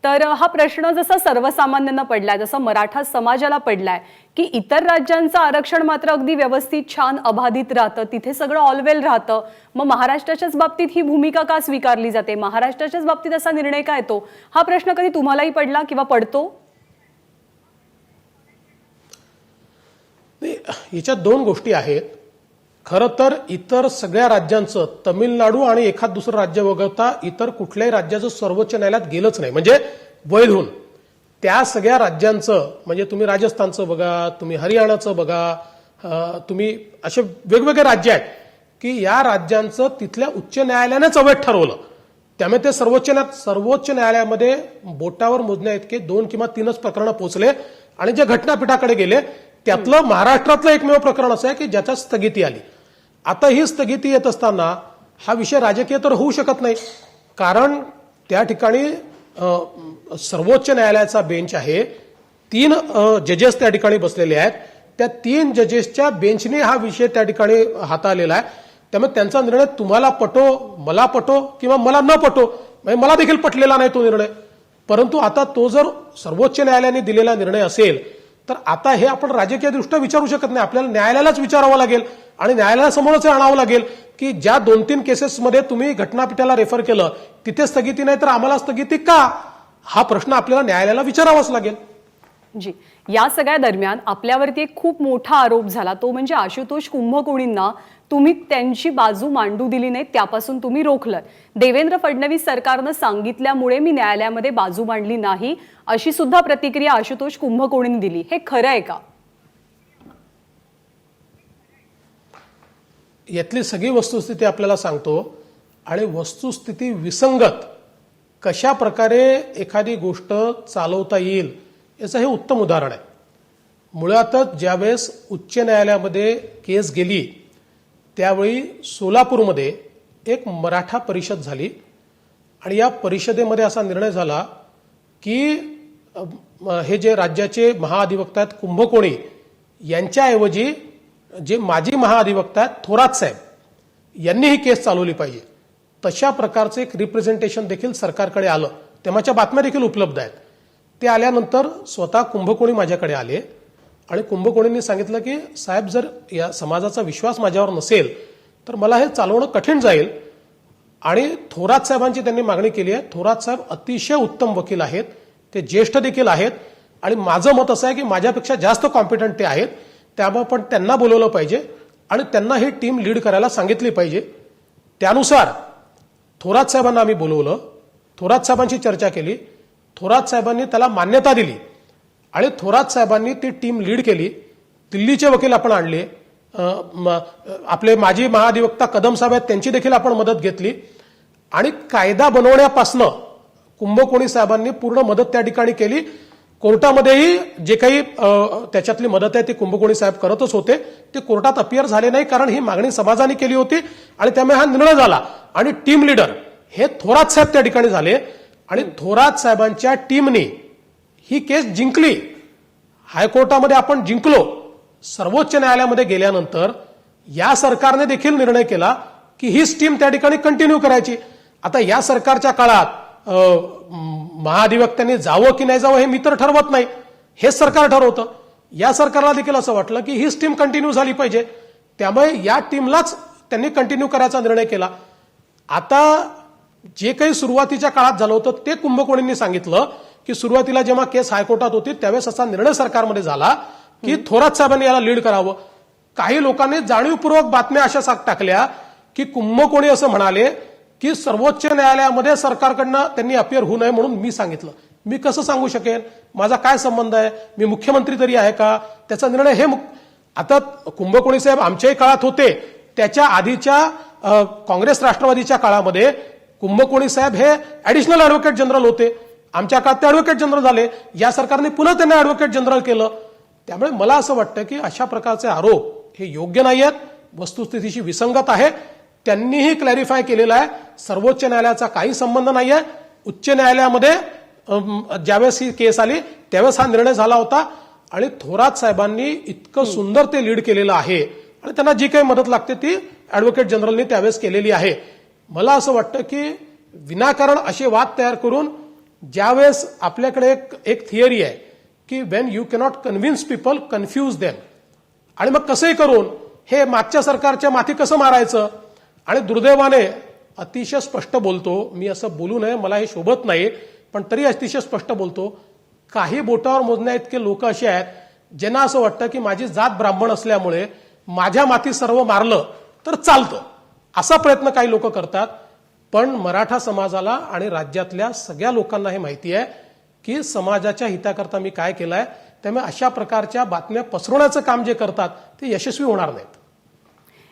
तर हा प्रश्न जसा सर्वसामान्यांना पडलाय, जसा मराठा समाजाला पडलाय की इतर राज्यांचं आरक्षण मात्र अगदी व्यवस्थित छान अबाधित राहतं, तिथे सगळं ऑलवेल राहतं, मग महाराष्ट्राच्याच बाबतीत ही भूमिका का स्वीकारली जाते, महाराष्ट्राच्याच बाबतीत असा निर्णय का येतो, हा प्रश्न कधी तुम्हालाही पडला किंवा पडतो? याच्यात दोन गोष्टी आहेत. खरं तर इतर सगळ्या राज्यांचं, तमिळनाडू आणि एखाद दुसरं राज्य वगळता इतर कुठल्याही राज्याचं सर्वोच्च न्यायालयात गेलंच नाही, म्हणजे वैध होऊन. त्या सगळ्या राज्यांचं, म्हणजे तुम्ही राजस्थानचं बघा, तुम्ही हरियाणाचं बघा, तुम्ही असे वेगवेगळे राज्य आहेत की या राज्यांचं तिथल्या उच्च न्यायालयानेच अवैध ठरवलं. त्यामुळे ते सर्वोच्च न्यायालयामध्ये बोटावर मोजण्या इतके 2 किंवा 3च प्रकरणं पोहोचले आणि जे घटनापीठाकडे गेले त्यातलं महाराष्ट्रातलं एकमेव प्रकरण असं आहे की ज्याच्यात स्थगिती आली. आता ही स्थगिती येत असताना हा विषय राजकीय तर होऊ शकत नाही, कारण त्या ठिकाणी सर्वोच्च न्यायालयाचा बेंच आहे, 3 जजेस त्या ठिकाणी बसलेले आहेत. त्या 3 जजेसच्या बेंचने हा विषय त्या ठिकाणी हाताळलेला आहे. त्यामुळे त्यांचा निर्णय तुम्हाला पटो, मला पटो किंवा मला न पटो, म्हणजे मला देखील पटलेला नाही तो निर्णय. परंतु आता तो जर सर्वोच्च न्यायालयाने दिलेला निर्णय असेल तर आता हे आपण राजकीय दृष्ट्या विचारू शकत नाही. आपल्याला न्यायालयालाच विचारावं लागेल आणि न्यायालयासमोरच हे आणावं लागेल की ज्या 2-3 केसेसमध्ये तुम्ही घटनापीठाला रेफर केलं तिथे स्थगिती नाही तर आम्हाला स्थगिती का, हा प्रश्न आपल्याला न्यायालयाला विचारावाच लागेल. जी, या सगळ्या दरम्यान आपल्यावरती एक खूप मोठा आरोप झाला, तो म्हणजे आशुतोष कुंभकोणींना तुम्ही त्यांची बाजू मांडू दिली नाही, त्यापासून तुम्ही रोखलं. देवेंद्र फडणवीस सरकारनं सांगितल्यामुळे मी न्यायालयामध्ये बाजू मांडली नाही, अशी सुद्धा प्रतिक्रिया आशुतोष कुंभकोणींनी दिली. हे खरं आहे का? यातली सगळी वस्तुस्थिती आपल्याला सांगतो आणि वस्तुस्थिती विसंगत कशा प्रकारे एखादी गोष्ट चालवता येईल याचं हे उत्तम उदाहरण आहे. मुळातच ज्यावेळेस उच्च न्यायालयामध्ये केस गेली त्यावेळी सोलापूरमध्ये एक मराठा परिषद झाली आणि या परिषदेमध्ये असा निर्णय झाला की हे जे राज्याचे महाअधिवक्ता आहेत कुंभकोणी यांच्याऐवजी जे माजी महाअधिवक्ता आहेत थोरात साहेब यांनी ही केस चालवली पाहिजे, तशा प्रकारचं एक रिप्रेझेंटेशन देखील सरकारकडे आलं. तेव्हाच्या बातम्या देखील उपलब्ध आहेत. ते आल्यानंतर स्वतः कुंभकोणी माझ्याकडे आले आणि कुंभकोणींनी सांगितलं की साहेब, जर या समाजाचा विश्वास माझ्यावर नसेल तर मला हे चालवणं कठीण जाईल. आणि थोरात साहेबांची त्यांनी मागणी केली आहे. थोरात साहेब अतिशय उत्तम वकील आहेत, ते ज्येष्ठ देखील आहेत आणि माझं मत असं आहे की माझ्यापेक्षा जास्त कॉम्पिटंट ते आहेत. त्यामुळे पण त्यांना बोलवलं पाहिजे आणि त्यांना ही टीम लीड करायला सांगितली पाहिजे. त्यानुसार थोरात साहेबांना आम्ही बोलवलं, थोरात साहेबांशी चर्चा केली, थोरात साहेबांनी त्याला मान्यता दिली आणि थोरात साहेबांनी ती टीम लीड केली. दिल्लीचे वकील आपण आणले, आपले माजी महाधिवक्ता कदम साहेब आहेत त्यांची देखील आपण मदत घेतली आणि कायदा बनवण्यापासनं कुंभकोणी साहेबांनी पूर्ण मदत त्या ठिकाणी केली. कोर्टामध्येही जे काही त्याच्यातली मदत आहे ती कुंभकोणी साहेब करतच होते. ते कोर्टात अपियर झाले नाही कारण ही मागणी समाजाने केली होती आणि त्यामुळे हा निर्णय झाला. आणि टीम लीडर हे थोरात साहेब त्या ठिकाणी झाले आणि थोरात साहेबांच्या टीमने ही केस जिंकली. हायकोर्टामध्ये आपण जिंकलो. सर्वोच्च न्यायालयामध्ये गेल्यानंतर या सरकारने देखील निर्णय केला की हीच टीम त्या ठिकाणी कंटिन्यू करायची. आता या सरकारच्या काळात महाधिवक्त्यांनी जावं की नाही जावं हे मी तर ठरवत नाही, हेच सरकार ठरवतं. या सरकारला देखील असं वाटलं की हीच टीम कंटिन्यू झाली पाहिजे, त्यामुळे या टीमलाच त्यांनी कंटिन्यू करायचा निर्णय केला. आता जे काही सुरुवातीच्या काळात झालं होतं ते कुंभकोणींनी सांगितलं की सुरुवातीला जेव्हा केस हायकोर्टात होती त्यावेळेस असा निर्णय सरकारमध्ये झाला की थोरात साहेबांनी याला लीड करावं. काही लोकांनी जाणीवपूर्वक बातम्या अशा टाकल्या की कुंभकोणी असं म्हणाले की सर्वोच्च न्यायालयामध्ये सरकारकडनं त्यांनी अपियर होऊ नये म्हणून. मी सांगितलं, मी कसं सांगू शकेन, माझा काय संबंध आहे, मी मुख्यमंत्री तरी आहे का, त्याचा निर्णय हे आता कुंभकोणी साहेब आमच्याही काळात होते, त्याच्या आधीच्या काँग्रेस राष्ट्रवादीच्या काळामध्ये कुंभकोणी साहेब हे ऍडिशनल ऍडव्होकेट जनरल होते. आमच्या काळात ते ऍडव्होकेट जनरल झाले, या सरकारने पुन्हा त्यांना ऍडव्होकेट जनरल केलं. त्यामुळे मला असं वाटतं की अशा प्रकारचे आरोप हे योग्य नाही आहेत, वस्तुस्थितीशी विसंगत आहे. त्यांनीही क्लॅरिफाय केलेलं आहे सर्वोच्च न्यायालयाचा काही संबंध नाही आहे. उच्च न्यायालयामध्ये ज्यावेळेस ही केस आली त्यावेळेस हा निर्णय झाला होता आणि थोरात साहेबांनी इतकं सुंदर ते लीड केलेलं आहे आणि त्यांना जी काही मदत लागते ती ऍडव्होकेट जनरलने त्यावेळेस केलेली आहे. मला असं वाटतं की विनाकारण असे वाद तयार करून ज्यावेळेस आपल्याकडे एक थिअरी आहे की Wien you cannot convince people confuse them, आणि मग कसंही करून हे मागच्या सरकारच्या माथी कसं मारायचं. आणि दुर्दैवाने अतिशय स्पष्ट बोलतो, मी असं बोलू नये मला हे शोभत नाही पण तरी अतिशय स्पष्ट बोलतो, काही बोटावर मोजण्या इतके लोक असे आहेत ज्यांना असं वाटतं की माझी जात ब्राह्मण असल्यामुळे माझ्या माथी सर्व मारलं तर चालतं, असा प्रयत्न काही लोक करतात. पण मराठा समाजाला आणि राज्यातल्या सगळ्या लोकांना हे माहिती आहे की समाजाच्या हिताकरता मी काय केलंय. त्यामुळे अशा प्रकारच्या बातम्या पसरवण्याचं काम जे करतात ते यशस्वी होणार नाहीत.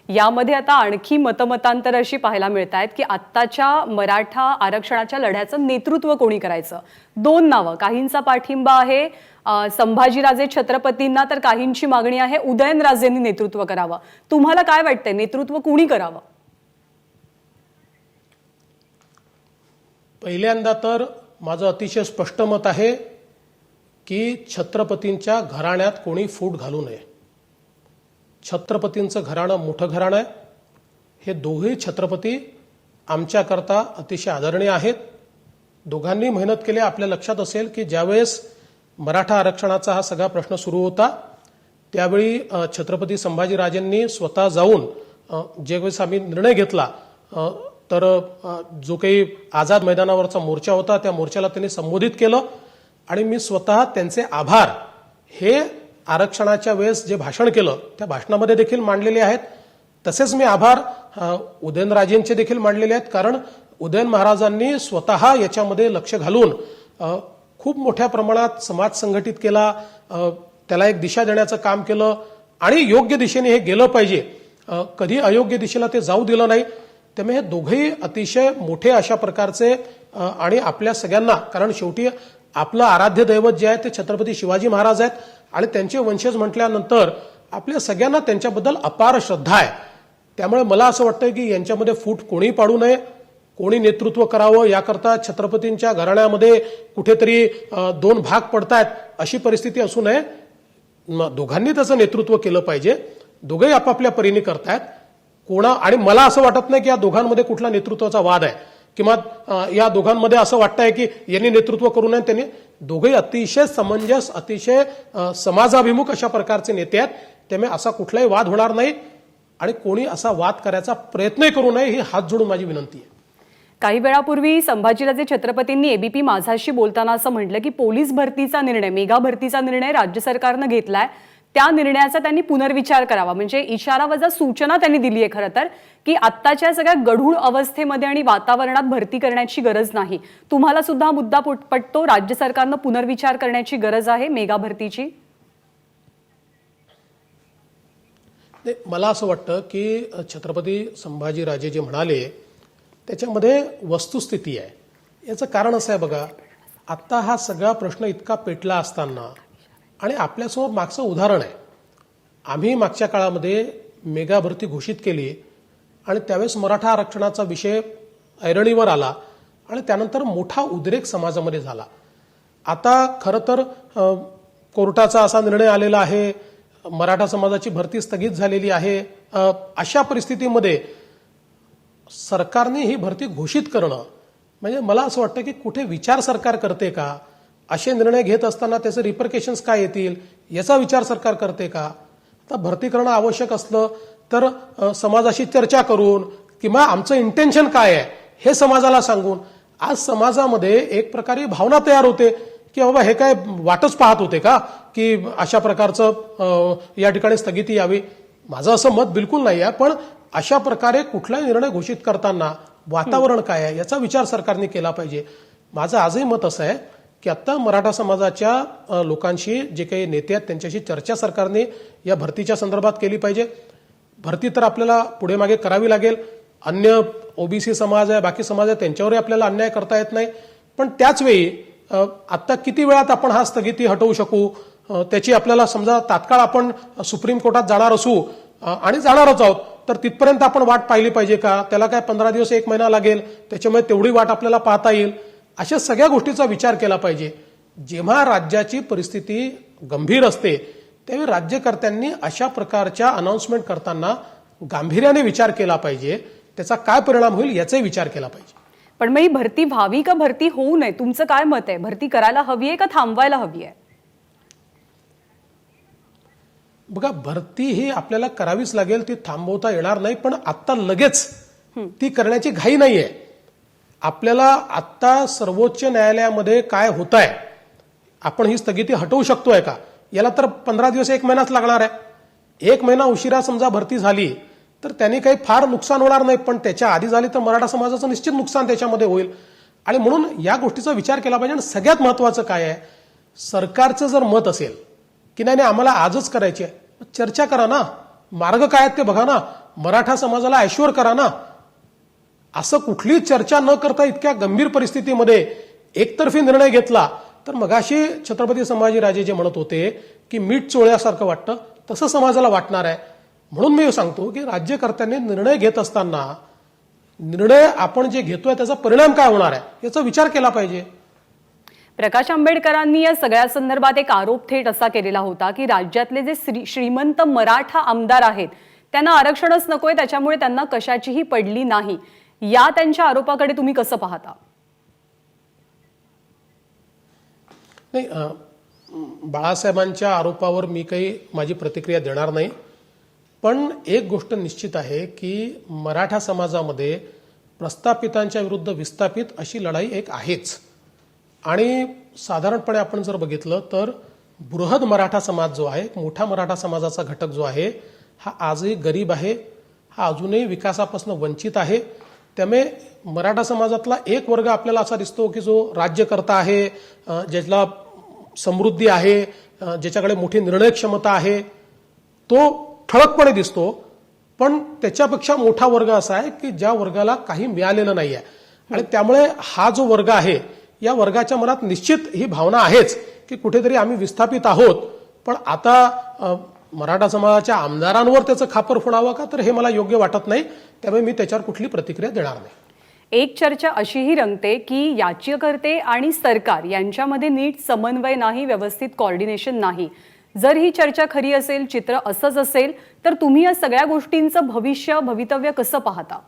यामध्ये आता आणखी मतमतांतर अशी पाहायला मिळत आहेत की आत्ताच्या मराठा आरक्षणाच्या लढ्याचं नेतृत्व कोणी करायचं. 2 नावं, काहींचा पाठिंबा आहे संभाजीराजे छत्रपतींना तर काहींची मागणी आहे उदयनराजेंनी नेतृत्व करावं. तुम्हाला काय वाटतंय, नेतृत्व कोणी करावं? पहिल्यांदा तर माझं अतिशय स्पष्ट मत आहे की छत्रपतींच्या घराण्यात कोणी फूट घालू नये. छत्रपतींचं घराणं मोठं घराणं आहे. हे दोघेही छत्रपती आमच्याकरता अतिशय आदरणीय आहेत. दोघांनी मेहनत केली. आपल्या लक्षात असेल की ज्यावेळेस मराठा आरक्षणाचा हा सगळा प्रश्न सुरू होता त्यावेळी छत्रपती संभाजीराजेंनी स्वतः जाऊन ज्यावेळेस आम्ही निर्णय घेतला तर जो काही आझाद मैदानावरचा मोर्चा होता त्या मोर्चाला त्यांनी संबोधित केलं आणि मी स्वतः त्यांचे आभार हे आरक्षणाच्या वेळेस जे भाषण केलं त्या भाषणामध्ये देखील मांडलेले आहेत. तसेच मी आभार उदयनराजेंचे देखील मांडलेले आहेत, कारण उदयन महाराजांनी स्वतः याच्यामध्ये लक्ष घालून खूप मोठ्या प्रमाणात समाज संघटित केला, त्याला एक दिशा देण्याचं काम केलं आणि योग्य दिशेने हे गेलं पाहिजे, कधी अयोग्य दिशेला ते जाऊ दिलं नाही. त्यामुळे हे दोघेही अतिशय मोठे अशा प्रकारचे आणि आपल्या सगळ्यांना, कारण शेवटी आपलं आराध्य दैवत जे आहे ते छत्रपती शिवाजी महाराज आहेत आणि त्यांचे वंशज म्हटल्यानंतर आपल्या सगळ्यांना त्यांच्याबद्दल अपार श्रद्धा आहे. त्यामुळे मला असं वाटतं की यांच्यामध्ये फूट कोणी पाडू नये, कोणी नेतृत्व करावं याकरता छत्रपतींच्या घराण्यामध्ये कुठेतरी दोन भाग पडतायत अशी परिस्थिती असू नये. दोघांनी त्याचं नेतृत्व केलं पाहिजे. दोघेही आपापल्या परीने करतायत. आणि मला असं वाटत नाही की या दोघांमध्ये कुठला नेतृत्वाचा वाद आहे किंवा या दोघांमध्ये असं वाटतंय की यांनी नेतृत्व करू नये. त्यांनी दोघेही अतिशय समंजस, अतिशय समाजाभिमुख अशा प्रकारचे नेते आहेत. त्यामुळे असा कुठलाही वाद होणार नाही आणि कोणी असा वाद करायचा प्रयत्नही करू नये ही हात जोडून माझी विनंती आहे. काही वेळापूर्वी संभाजीराजे छत्रपतींनी एबीपी माझाशी बोलताना असं म्हटलं की पोलीस भरतीचा निर्णय, मेगा भरतीचा निर्णय राज्य सरकारनं घेतलाय, त्या निर्णयाचा त्यांनी पुनर्विचार करावा. म्हणजे इशारा वजा सूचना त्यांनी दिली आहे खरं तर, की आत्ताच्या सगळ्या गढूळ अवस्थेमध्ये आणि वातावरणात भरती करण्याची गरज नाही. तुम्हाला सुद्धा हा मुद्दा पटतो, राज्य सरकारनं पुनर्विचार करण्याची गरज आहे मेगा भरतीची? मला असं वाटतं की छत्रपती संभाजीराजे जे म्हणाले त्याच्यामध्ये वस्तुस्थिती आहे. याचं कारण असं आहे बघा, आता हा सगळा प्रश्न इतका पेटला असताना आणि आपल्यासमोर मागचं उदाहरण आहे. आम्ही मागच्या काळामध्ये मेगा भरती घोषित केली आणि त्यावेळेस मराठा आरक्षणाचा विषय ऐरणीवर आला आणि त्यानंतर मोठा उद्रेक समाजामध्ये झाला. आता खरं तर कोर्टाचा असा निर्णय आलेला आहे, मराठा समाजाची भरती स्थगित झालेली आहे. अशा परिस्थितीमध्ये सरकारने ही भरती घोषित करणं म्हणजे मला असं वाटतं की कुठे विचार सरकार करते का? असे निर्णय घेत असताना त्याचे रिपरकेशन्स काय येतील याचा विचार सरकार करते का? आता भरती करणं आवश्यक असलं तर समाजाशी चर्चा करून किंवा आमचं इंटेन्शन काय आहे हे समाजाला सांगून आज समाजामध्ये एक प्रकारे भावना तयार होते की बाबा हे काय वाटच पाहत होते का की अशा प्रकारचं या ठिकाणी स्थगिती यावी. माझं असं मत बिलकुल नाही आहे, पण अशा प्रकारे कुठलाही निर्णय घोषित करताना वातावरण काय आहे याचा विचार सरकारने केला पाहिजे. माझं आजही मत असं आहे की आता मराठा समाजाच्या लोकांशी जे काही नेते आहेत त्यांच्याशी चर्चा सरकारने या भरतीच्या संदर्भात केली पाहिजे. भरती तर आपल्याला पुढे मागे करावी लागेल. अन्य ओबीसी समाज आहे, बाकी समाज आहे, त्यांच्यावरही आपल्याला अन्याय करता येत नाही. पण त्याच वेळी आता किती वेळात आपण हा स्थगिती हटवू शकू त्याची आपल्याला समजा तात्काळ आपण सुप्रीम कोर्टात जाणार असू आणि जाणारच आहोत तर तिथपर्यंत आपण वाट पाहिली पाहिजे का? त्याला काय 15 दिवस 1 महिना लागेल, त्याच्यामुळे तेवढी वाट आपल्याला पाहता येईल. अशा सगळ्या गोष्टीचा विचार केला पाहिजे. जेव्हा राज्याची परिस्थिती गंभीर असते त्यावेळी राज्यकर्त्यांनी अशा प्रकारच्या अनाउन्समेंट करताना गांभीर्याने विचार केला पाहिजे. त्याचा काय परिणाम होईल याचाही विचार केला पाहिजे. पण मग ही भरती व्हावी का भरती होऊ नये, तुमचं काय मत आहे? भरती करायला हवी आहे का थांबवायला हवी आहे? बघा, भरती ही आपल्याला करावीच लागेल, ती थांबवता येणार नाही. पण आता लगेच ती करण्याची घाई नाहीये. आपल्याला आता सर्वोच्च न्यायालयामध्ये काय होत आहे, आपण ही स्थगिती हटवू शकतोय का, याला तर 15 दिवस 1 महिनाच लागणार आहे. 1 महिना उशिरा समजा भरती झाली तर त्यांनी काही फार नुकसान होणार नाही, पण त्याच्या आधी झाली तर मराठा समाजाचं निश्चित नुकसान त्याच्यामध्ये होईल. आणि म्हणून या गोष्टीचा विचार केला पाहिजे. आणि सगळ्यात महत्वाचं काय आहे, सरकारचं जर मत असेल की नाही आम्हाला आजच करायची आहे, चर्चा करा ना, मार्ग काय आहेत ते बघा ना, मराठा समाजाला ॲश्युअर करा ना. असं कुठलीही चर्चा न करता इतक्या गंभीर परिस्थितीमध्ये एकतर्फी निर्णय घेतला तर मगाशी छत्रपती संभाजीराजे जे म्हणत होते की मीठ चोळल्यासारखं वाटतं तसं समाजाला वाटणार आहे. म्हणून मी सांगतो की राज्यकर्त्यांनी निर्णय घेत असताना निर्णय आपण जे घेतोय त्याचा परिणाम काय होणार आहे याचा विचार केला पाहिजे. प्रकाश आंबेडकरांनी या सगळ्या संदर्भात एक आरोप थेट असा केलेला होता की राज्यातले जे श्रीमंत मराठा आमदार आहेत त्यांना आरक्षणच नकोय, त्याच्यामुळे त्यांना कशाचीही पडली नाही. या त्यांच्या आरोपाकडे तुम्ही कसं पाहता? नाही, बाळासाहेबांच्या आरोपावर मी काही माझी प्रतिक्रिया देणार नाही. पण एक गोष्ट निश्चित आहे की मराठा समाजामध्ये प्रस्थापितांच्या विरुद्ध विस्थापित अशी लढाई एक आहेच. आणि साधारणपणे आपण जर बघितलं तर बृहद मराठा समाज जो आहे, मोठा मराठा समाजाचा घटक जो आहे, हा आजही गरीब आहे, हा अजूनही विकासापासून वंचित आहे. त्यामुळे मराठा समाजातला एक वर्ग आपल्याला असा दिसतो की जो राज्यकर्ता आहे, ज्याला समृद्धी आहे, ज्याच्याकडे मोठी निर्णय क्षमता आहे, तो ठळकपणे दिसतो. पण त्याच्यापेक्षा मोठा वर्ग असा आहे की ज्या वर्गाला काही मिळालेलं नाही आहे. आणि त्यामुळे हा जो वर्ग आहे, या वर्गाच्या मनात निश्चित ही भावना आहेच की कुठेतरी आम्ही विस्थापित आहोत. पण आता मराठा समाजाच्या आमदारांवर त्याचं खापर फोडावं का, तर हे मला योग्य वाटत नाही. त्यामुळे मी त्याच्यावर कुठली प्रतिक्रिया देणार नाही. एक चर्चा अशीही रंगते की याचिकाकर्ते आणि सरकार यांच्यामध्ये नीट समन्वय नाही, व्यवस्थित कोऑर्डिनेशन नाही. जर ही चर्चा खरी असेल, चित्र असंच असेल, तर तुम्ही या सगळ्या गोष्टींचं भवितव्य कसं पाहता?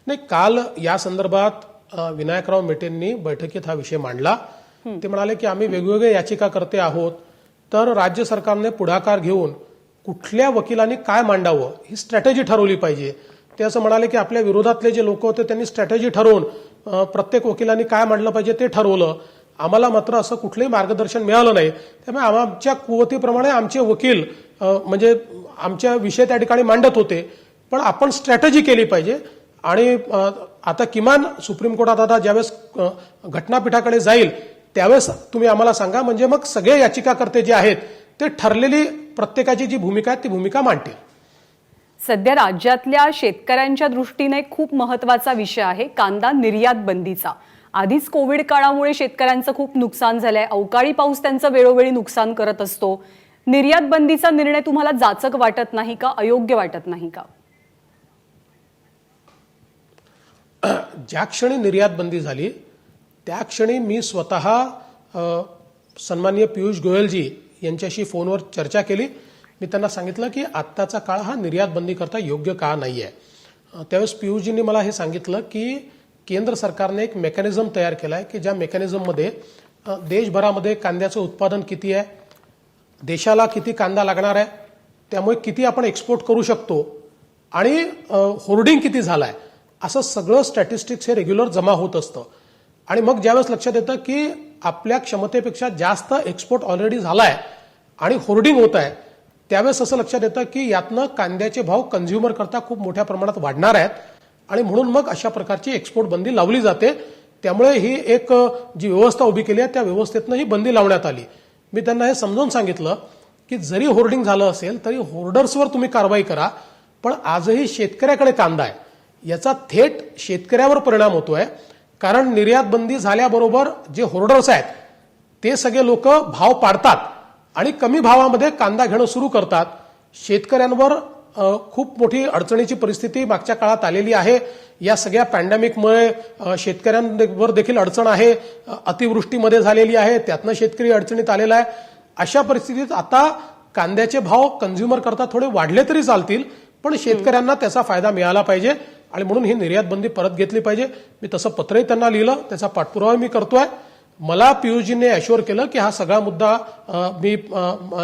नाही, काल या संदर्भात विनायकराव मेटेंनी बैठकीत हा विषय मांडला. ते म्हणाले की आम्ही वेगवेगळे याचिकाकर्ते आहोत, तर राज्य सरकारने पुढाकार घेऊन कुठल्या वकिलांनी काय मांडावं ही स्ट्रॅटेजी ठरवली पाहिजे. ते असं म्हणाले की आपल्या विरोधातले जे लोक होते त्यांनी स्ट्रॅटेजी ठरवून प्रत्येक वकिलांनी काय मांडलं पाहिजे ते ठरवलं. आम्हाला मात्र असं कुठलंही मार्गदर्शन मिळालं नाही. त्यामुळे आमच्या कुवतीप्रमाणे आमचे वकील म्हणजे आमच्या विषय त्या ठिकाणी मांडत होते. पण आपण स्ट्रॅटेजी केली पाहिजे. आणि आता किमान सुप्रीम कोर्टात आता ज्यावेळेस घटनापीठाकडे जाईल त्यावेळेस तुम्ही आम्हाला सांगा, म्हणजे मग सगळे याचिकाकर्ते जे आहेत ते ठरलेली प्रत्येकाची जी भूमिका आहे ती भूमिका मांडतील. सध्या राज्यातल्या शेतकऱ्यांच्या दृष्टीने खूप महत्त्वाचा विषय आहे कांदा निर्यात बंदीचा. आधीच कोविड काळामुळे शेतकऱ्यांचं खूप नुकसान झालंय, अवकाळी पाऊस त्यांचं वेळोवेळी नुकसान करत असतो. निर्यात बंदीचा निर्णय तुम्हाला जाचक वाटत नाही का, अयोग्य वाटत नाही का? ज्या क्षणी निर्यात बंदी झाली त्या क्षणी मी स्वतः सन्माननीय पियुष गोयलजी यांच्याशी फोनवर चर्चा केली. मी त्यांना सांगितलं की आत्ताचा काळ हा निर्यात बंदी करता योग्य काळ नाही आहे. त्यावेळेस पियुषजींनी मला हे सांगितलं की केंद्र सरकारने एक मेकॅनिझम तयार केला आहे की ज्या मेकॅनिझममध्ये देशभरामध्ये कांद्याचं उत्पादन किती आहे, देशाला किती कांदा लागणार आहे, त्यामुळे किती आपण एक्सपोर्ट करू शकतो आणि होर्डिंग किती झालं आहे, असं सगळं स्टॅटिस्टिक्स हे रेग्युलर जमा होत असतं. आणि मग ज्यावेळेस लक्षात येतं की आपल्या क्षमतेपेक्षा जास्त एक्सपोर्ट ऑलरेडी झाला आहे आणि होर्डिंग होत आहे, त्यावेळेस असं लक्षात येतं की यातनं कांद्याचे भाव कन्झ्युमर करता खूप मोठ्या प्रमाणात वाढणार आहेत. आणि म्हणून मग अशा प्रकारची एक्सपोर्ट बंदी लावली जाते. त्यामुळे ही एक जी व्यवस्था उभी केली आहे त्या व्यवस्थेतनं ही बंदी लावण्यात आली. मी त्यांना हे समजावून सांगितलं की जरी होर्डिंग झालं असेल तरी होर्डर्सवर तुम्ही कारवाई करा, पण आजही शेतकऱ्याकडे कांदा आहे, याचा थेट शेतकऱ्यावर परिणाम होतोय. कारण निर्यात बंदी झाल्याबरोबर जे होर्डर्स आहेत ते सगळे लोक भाव पाडतात आणि कमी भावामध्ये कांदा घेणं सुरू करतात. शेतकऱ्यांवर खूप मोठी अडचणीची परिस्थिती मागच्या काळात आलेली आहे. या सगळ्या पॅन्डेमिकमुळे शेतकऱ्यांवर देखील अडचण आहे. अतिवृष्टीमध्ये झालेली आहे, त्यातनं शेतकरी अडचणीत आलेला आहे. अशा परिस्थितीत आता कांद्याचे भाव कन्झ्युमर करता थोडे वाढले तरी चालतील, पण शेतकऱ्यांना त्याचा फायदा मिळाला पाहिजे आणि म्हणून ही निर्यात बंदी परत घेतली पाहिजे. मी तसं पत्रही त्यांना लिहिलं, त्याचा पाठपुरावा मी करतोय. मला पियुषजींनी अश्युअर केलं की हा सगळा मुद्दा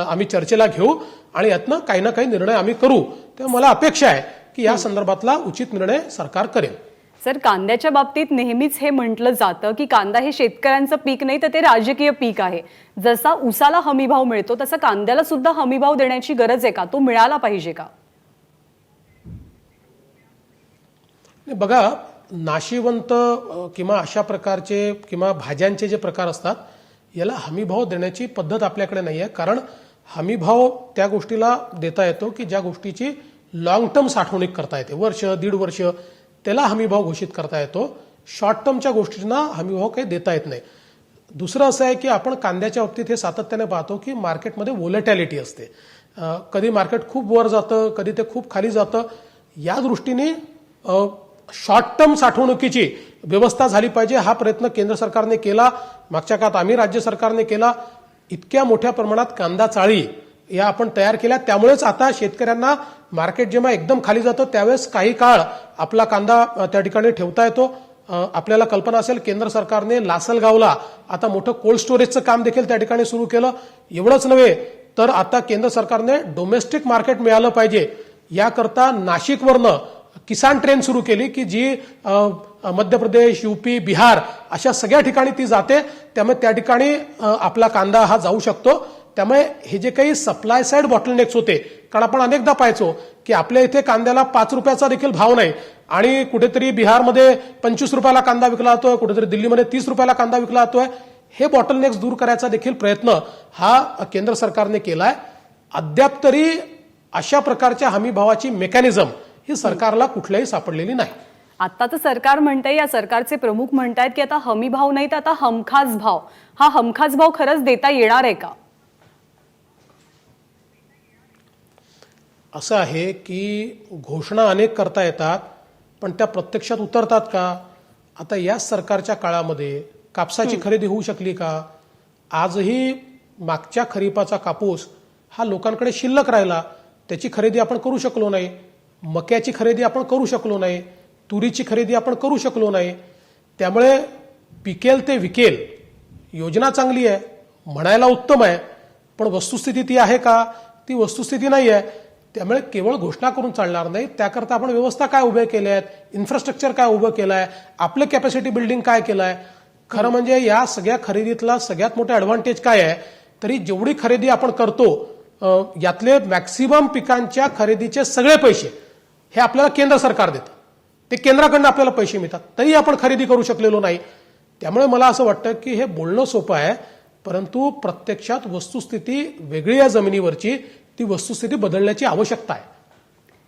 आम्ही चर्चेला घेऊ आणि यातनं काही ना काही निर्णय आम्ही करू. तेव्हा मला अपेक्षा आहे की या संदर्भातला उचित निर्णय सरकार करेल. सर, कांद्याच्या बाबतीत नेहमीच हे म्हटलं जातं की कांदा हे शेतकऱ्यांचं पीक नाही तर ते राजकीय पीक आहे. जसा ऊसाला हमीभाव मिळतो तसा कांद्याला सुद्धा हमीभाव देण्याची गरज आहे का, तो मिळाला पाहिजे का? बघा, नाशिवंत किंवा अशा प्रकारचे किंवा भाज्यांचे जे प्रकार असतात याला हमीभाव देण्याची पद्धत आपल्याकडे नाही आहे. कारण हमीभाव त्या गोष्टीला देता येतो की ज्या गोष्टीची लॉंग टर्म साठवणूक करता येते, वर्ष दीड वर्ष, त्याला हमीभाव घोषित करता येतो. शॉर्ट टर्मच्या गोष्टींना हमीभाव काही देता येत नाही. दुसरं असं आहे की आपण कांद्याच्या बाबतीत हे सातत्याने पाहतो की मार्केटमध्ये व्होलेटॅलिटी असते. कधी मार्केट खूप वर जातं, कधी ते खूप खाली जातं. या दृष्टीने शॉर्ट टर्म साठवणुकीची व्यवस्था झाली पाहिजे, हा प्रयत्न केंद्र सरकारने केला. मागच्या काळात आम्ही राज्य सरकारने केला. इतक्या मोठ्या प्रमाणात कांदा चाळी या आपण तयार केल्या. त्यामुळेच आता शेतकऱ्यांना मार्केट जेव्हा एकदम खाली जातं त्यावेळेस काही काळ आपला कांदा त्या ठिकाणी ठेवता येतो. आपल्याला कल्पना असेल, केंद्र सरकारने लासलगावला आता मोठं कोल्ड स्टोरेजचं काम देखील त्या ठिकाणी सुरू केलं. एवढंच नव्हे तर आता केंद्र सरकारने डोमेस्टिक मार्केट मिळालं पाहिजे याकरता नाशिकवरनं किसान ट्रेन सुरू केली की जी मध्य प्रदेश, यूपी, बिहार अशा सगळ्या ठिकाणी ती जाते. त्यामुळे त्या ठिकाणी आपला कांदा हा जाऊ शकतो. त्यामुळे हे जे काही सप्लाय साइड बॉटलनेक्स होते, कारण आपण अनेकदा पाहायचो की आपल्या इथे कांद्याला 5 रुपयाचा देखील भाव नाही आणि कुठेतरी बिहारमध्ये 25 रुपयाला कांदा विकला जातोय, कुठेतरी दिल्लीमध्ये 30 रुपयाला कांदा विकला जातोय. हे बॉटलनेक्स दूर करायचा देखील प्रयत्न हा केंद्र सरकारने केलाय. अद्याप तरी अशा प्रकारच्या हमी भावाची मेकॅनिझम ही सरकारला कुठल्याही सापडलेली नाही. आत्ताचं सरकार म्हणतंय, या सरकारचे प्रमुख म्हणतायत की आता हमी भाव नाही तर आता हमखास भाव. हा हमखास भाव खरंच देता येणार आहे का? असं आहे की घोषणा अनेक करता येतात पण त्या प्रत्यक्षात उतरतात का? आता या सरकारच्या काळामध्ये कापसाची खरेदी होऊ शकली का? आजही मागच्या खरीपाचा कापूस हा लोकांकडे शिल्लक राहिला, त्याची खरेदी आपण करू शकलो नाही. मक्याची खरेदी आपण करू शकलो नाही, तुरीची खरेदी आपण करू शकलो नाही. त्यामुळे पिकेल ते विकेल योजना चांगली आहे, म्हणायला उत्तम आहे, पण वस्तुस्थिती ती आहे का? ती वस्तुस्थिती नाही आहे. त्यामुळे केवळ घोषणा करून चालणार नाही, त्याकरता आपण व्यवस्था काय उभ्या केल्या आहेत, इन्फ्रास्ट्रक्चर काय उभं केलं आहे, आपलं कॅपॅसिटी बिल्डिंग काय केलं आहे. खरं म्हणजे या सगळ्या खरेदीतला सगळ्यात मोठा ॲडव्हान्टेज काय आहे, तरी जेवढी खरेदी आपण करतो यातले मॅक्सिमम पिकांच्या खरेदीचे सगळे पैसे हे आपल्याला केंद्र सरकार देतं. ते केंद्राकडनं आपल्याला पैसे मिळतात, तरी आपण खरेदी करू शकलेलो नाही. त्यामुळे मला असं वाटतं की हे बोलणं सोपं आहे, परंतु प्रत्यक्षात वस्तुस्थिती वेगळी आहे जमिनीवरची, ती वस्तुस्थिती बदलण्याची आवश्यकता आहे.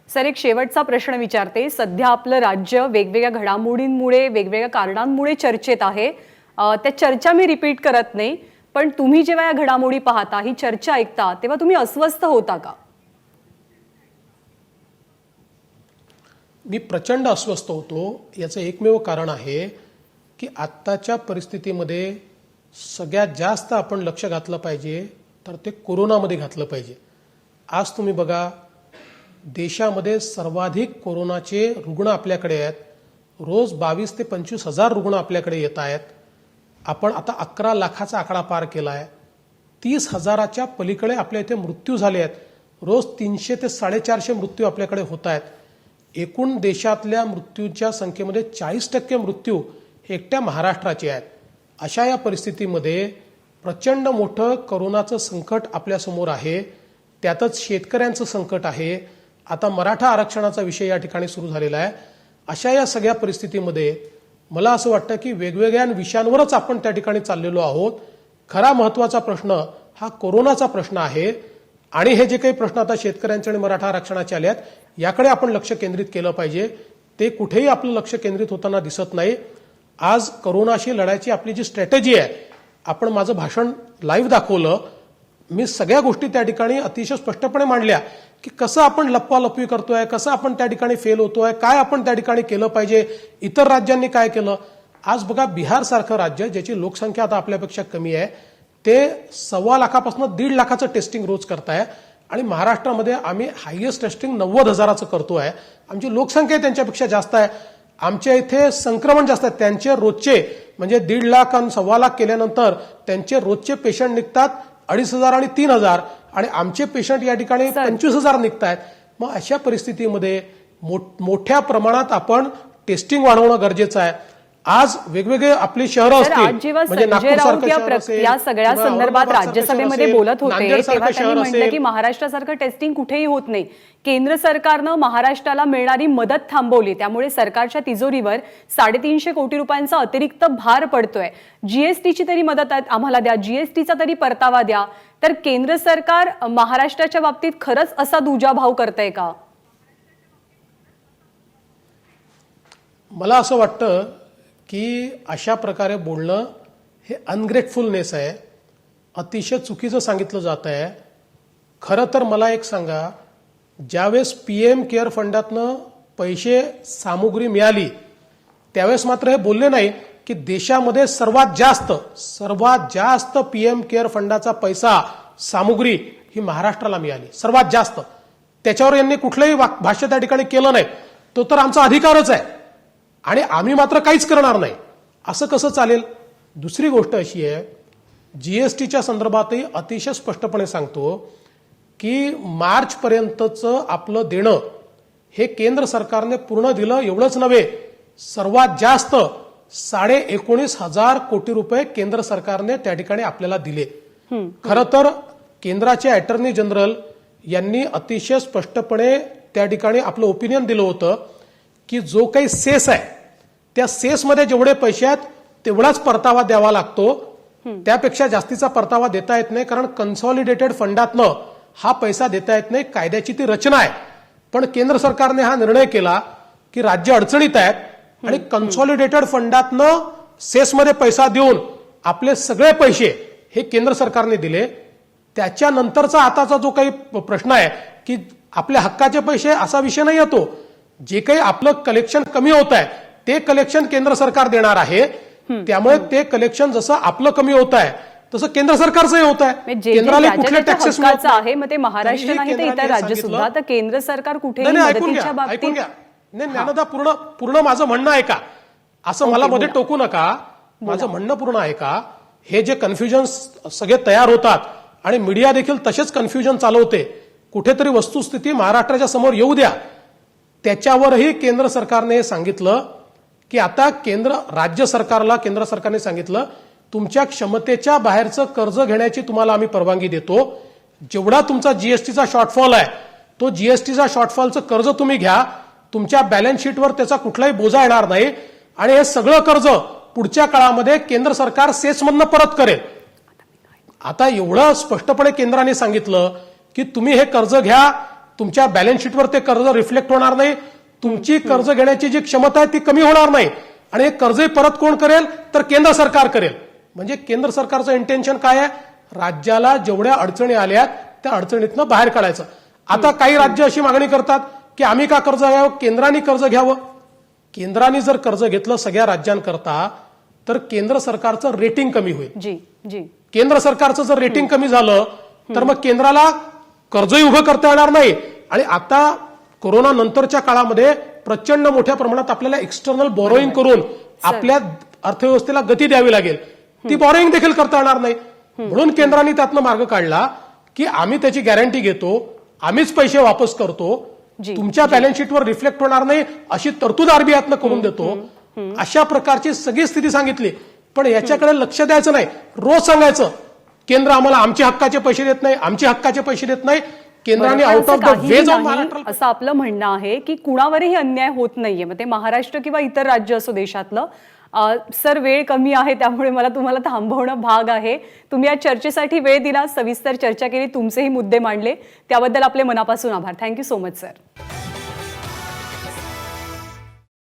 सर, एक शेवटचा प्रश्न विचारते. सध्या आपलं राज्य वेगवेगळ्या घडामोडींमुळे, वेगवेगळ्या कारणांमुळे चर्चेत आहे. त्या चर्चा मी रिपीट करत नाही, पण तुम्ही जेव्हा या घडामोडी पाहता, ही चर्चा ऐकता, तेव्हा तुम्ही अस्वस्थ होता का? मी प्रचंड अस्वस्थ होतो. याचं एकमेव कारण आहे की आत्ताच्या परिस्थितीमध्ये सगळ्यात जास्त आपण लक्ष घातलं पाहिजे तर ते कोरोनामध्ये घातलं पाहिजे. आज तुम्ही बघा, देशामध्ये सर्वाधिक कोरोनाचे रुग्ण आपल्याकडे आहेत. रोज 22 ते 25 हजार रुग्ण आपल्याकडे येत आहेत. आपण आता 11 लाखाचा आकडा पार केला आहे. 30 हजाराच्या पलीकडे आपल्या इथे मृत्यू झाले आहेत. रोज 300 ते 450 मृत्यू आपल्याकडे होत आहेत. एकूण देशातल्या मृत्यूच्या संख्येमध्ये 40% मृत्यू हे एकट्या महाराष्ट्राचे आहेत. अशा या परिस्थितीमध्ये प्रचंड मोठं कोरोनाचं संकट आपल्यासमोर आहे. त्यातच शेतकऱ्यांचं संकट आहे. आता मराठा आरक्षणाचा विषय या ठिकाणी सुरू झालेला आहे. अशा या सगळ्या परिस्थितीमध्ये मला असं वाटतं की वेगवेगळ्या विषयांवरच आपण त्या ठिकाणी चाललेलो आहोत. खरा महत्त्वाचा प्रश्न हा कोरोनाचा प्रश्न आहे आणि हे जे काही प्रश्न आता शेतकऱ्यांचे आणि मराठा आरक्षणाचे आले आहेत याकडे आपण लक्ष केंद्रित केलं पाहिजे. ते कुठेही आपलं लक्ष केंद्रित होताना दिसत नाही. आज कोरोनाशी लढायची आपली जी स्ट्रॅटेजी आहे, आपण माझं भाषण लाईव्ह दाखवलं, मी सगळ्या गोष्टी त्या ठिकाणी अतिशय स्पष्टपणे मांडल्या की कसं आपण लपवालपवी करतोय, कसं आपण त्या ठिकाणी फेल होतोय, काय आपण त्या ठिकाणी केलं पाहिजे, इतर राज्यांनी काय केलं. आज बघा, बिहारसारखं राज्य ज्याची लोकसंख्या आता आपल्यापेक्षा कमी आहे, ते 1.25 लाखापासून 1.5 लाखाचं टेस्टिंग रोज करताय आणि महाराष्ट्रामध्ये आम्ही हायएस्ट टेस्टिंग 90,000चं करतोय. आमची लोकसंख्या त्यांच्यापेक्षा जास्त आहे. आमच्या इथे संक्रमण जास्त आहे. त्यांचे रोजचे म्हणजे 1.5 लाख आणि 1.25 लाख केल्यानंतर त्यांचे रोजचे पेशंट निघतात 2,500 आणि 3,000 आणि आमचे पेशंट या ठिकाणी 25,000 निघतायत. मग अशा परिस्थितीमध्ये मोठ्या प्रमाणात आपण टेस्टिंग वाढवणं गरजेचं आहे. आज वेगवेगळे आपली शहरं असतील म्हणजे नागपूर या सगळ्या संदर्भात राज्यसभेमध्ये बोलत होते तेव्हा त्यांनी म्हटलं की महाराष्ट्रासारखं टेस्टिंग कुठेही होत नाही. केंद्र सरकारनं महाराष्ट्राला मिळणारी मदत थांबवली, त्यामुळे सरकारच्या तिजोरीवर 350 कोटी रुपयांचा अतिरिक्त भार पडतोय. जीएसटीची तरी मदत आम्हाला द्या, जीएसटीचा तरी परतावा द्या. तर केंद्र सरकार महाराष्ट्राच्या बाबतीत खरंच असा दुजाभाव करतंय का? मला असं वाटतं की अशा प्रकारे बोलणं हे अनग्रेटफुलनेस आहे, अतिशय चुकीचं सांगितलं जात आहे. खरं तर मला एक सांगा, ज्यावेळेस PM केअर फंडातनं पैसे सामुग्री मिळाली त्यावेळेस मात्र हे बोलले नाही की देशामध्ये सर्वात जास्त पीएम केअर फंडाचा पैसा सामुग्री ही महाराष्ट्राला मिळाली, सर्वात जास्त. त्याच्यावर यांनी कुठलंही भाष्य त्या ठिकाणी केलं नाही. तो तर आमचा अधिकारच आहे आणि आम्ही मात्र काहीच करणार नाही, असं कसं चालेल? दुसरी गोष्ट अशी आहे, जीएसटीच्या संदर्भातही अतिशय स्पष्टपणे सांगतो की मार्चपर्यंतचं आपलं देणं हे केंद्र सरकारने पूर्ण दिलं. एवढंच नव्हे, सर्वात जास्त 19,500 कोटी रुपये केंद्र सरकारने त्या ठिकाणी आपल्याला दिले. खरं तर केंद्राचे अटर्नी जनरल यांनी अतिशय स्पष्टपणे त्या ठिकाणी आपलं ओपिनियन दिलं होतं की जो काही सेस आहे त्या सेसमध्ये जेवढे पैसे आहेत तेवढाच परतावा द्यावा लागतो, त्यापेक्षा जास्तीचा परतावा देता येत नाही, कारण कन्सॉलिडेटेड फंडातनं हा पैसा देता येत नाही. कायद्याची ती रचना आहे. पण केंद्र सरकारने हा निर्णय केला की राज्य अडचणीत आहेत आणि कन्सॉलिडेटेड फंडातनं सेसमध्ये पैसा देऊन आपले सगळे पैसे हे केंद्र सरकारने दिले. त्याच्यानंतरचा आताचा जो काही प्रश्न आहे की आपल्या हक्काचे पैसे, असा विषय नाही येतो. जे काही आपलं कलेक्शन कमी होत आहे ते कलेक्शन केंद्र सरकार देणार आहे. त्यामुळे ते कलेक्शन जसं आपलं कमी होत आहे तसं केंद्र सरकारचंही होत आहे. केंद्राला कुठले टॅक्सेस आहे, मग ते महाराष्ट्र नाही तर इतर राज्य सुद्धा, तर केंद्र सरकार कुठेही मदतीच्या बाबतीत. नाही ज्ञानदा, पूर्ण माझं म्हणणं आहे का? असं मला मध्ये टोकू नका. माझं म्हणणं पूर्ण आहे का? हे जे कन्फ्युजन सगळे तयार होतात आणि मीडिया देखील तसेच कन्फ्युजन चालवते, कुठेतरी वस्तुस्थिती महाराष्ट्राच्या समोर येऊ द्या. त्याच्यावरही केंद्र सरकारने हे सांगितलं की आता राज्य सरकारला केंद्र सरकारने सांगितलं तुमच्या क्षमतेच्या बाहेरचं कर्ज घेण्याची तुम्हाला आम्ही परवानगी देतो. जेवढा तुमचा जीएसटीचा शॉर्टफॉल आहे तो जीएसटीचा शॉर्टफॉलचं कर्ज तुम्ही घ्या, तुमच्या बॅलन्स शीटवर त्याचा कुठलाही बोजा येणार नाही आणि हे सगळं कर्ज पुढच्या काळामध्ये केंद्र सरकार सेसमधनं परत करेल. आता एवढं स्पष्टपणे केंद्राने सांगितलं की तुम्ही हे कर्ज घ्या, तुमच्या बॅलन्स शीटवर ते कर्ज रिफ्लेक्ट होणार नाही, तुमची कर्ज घेण्याची जी क्षमता आहे ती कमी होणार नाही आणि हे कर्ज परत कोण करेल तर केंद्र सरकार करेल. म्हणजे केंद्र सरकारचं इंटेन्शन काय आहे? राज्याला जेवढ्या अडचणी आल्यात त्या अडचणीतनं बाहेर काढायचं. आता काही राज्य अशी मागणी करतात की आम्ही का कर्ज घ्यावं, केंद्राने कर्ज घ्यावं. केंद्राने जर कर्ज घेतलं सगळ्या राज्यांकरता तर केंद्र सरकारचं रेटिंग कमी होईल. जी केंद्र सरकारचं जर रेटिंग कमी झालं तर मग केंद्राला कर्जही उभं करता येणार नाही. आणि आता कोरोना नंतरच्या काळामध्ये प्रचंड मोठ्या प्रमाणात आपल्याला एक्सटर्नल बॉरोईंग करून आपल्या अर्थव्यवस्थेला गती द्यावी लागेल. ती बॉरोईंग देखील करता येणार नाही. म्हणून केंद्राने त्यातनं मार्ग काढला की आम्ही त्याची गॅरंटी घेतो, आम्हीच पैसे वापस करतो, तुमच्या बॅलन्स शीटवर रिफ्लेक्ट होणार नाही अशी तरतूद आरबीआयतनं करून देतो. अशा प्रकारची सगळी स्थिती सांगितली. पण याच्याकडे लक्ष द्यायचं नाही. रोज सांगायचं केंद्र आम्हाला आमचे हक्काचे पैसे देत नाही, आमचे हक्काचे पैसे देत नाही. केंद्राने आउट ऑफ द वे जाऊन महाराष्ट्र, असं आपलं म्हणणं आहे की कुणावरही अन्याय होत नाहीये, मग ते महाराष्ट्र किंवा इतर राज्य असो देशातलं. सर, वेळ कमी आहे त्यामुळे मला तुम्हाला थांबवणं भाग आहे. तुम्ही या चर्चेसाठी वेळ दिला, सविस्तर चर्चा केली, तुमचेही मुद्दे मांडले, त्याबद्दल आपले मनापासून आभार. Thank you so much sir.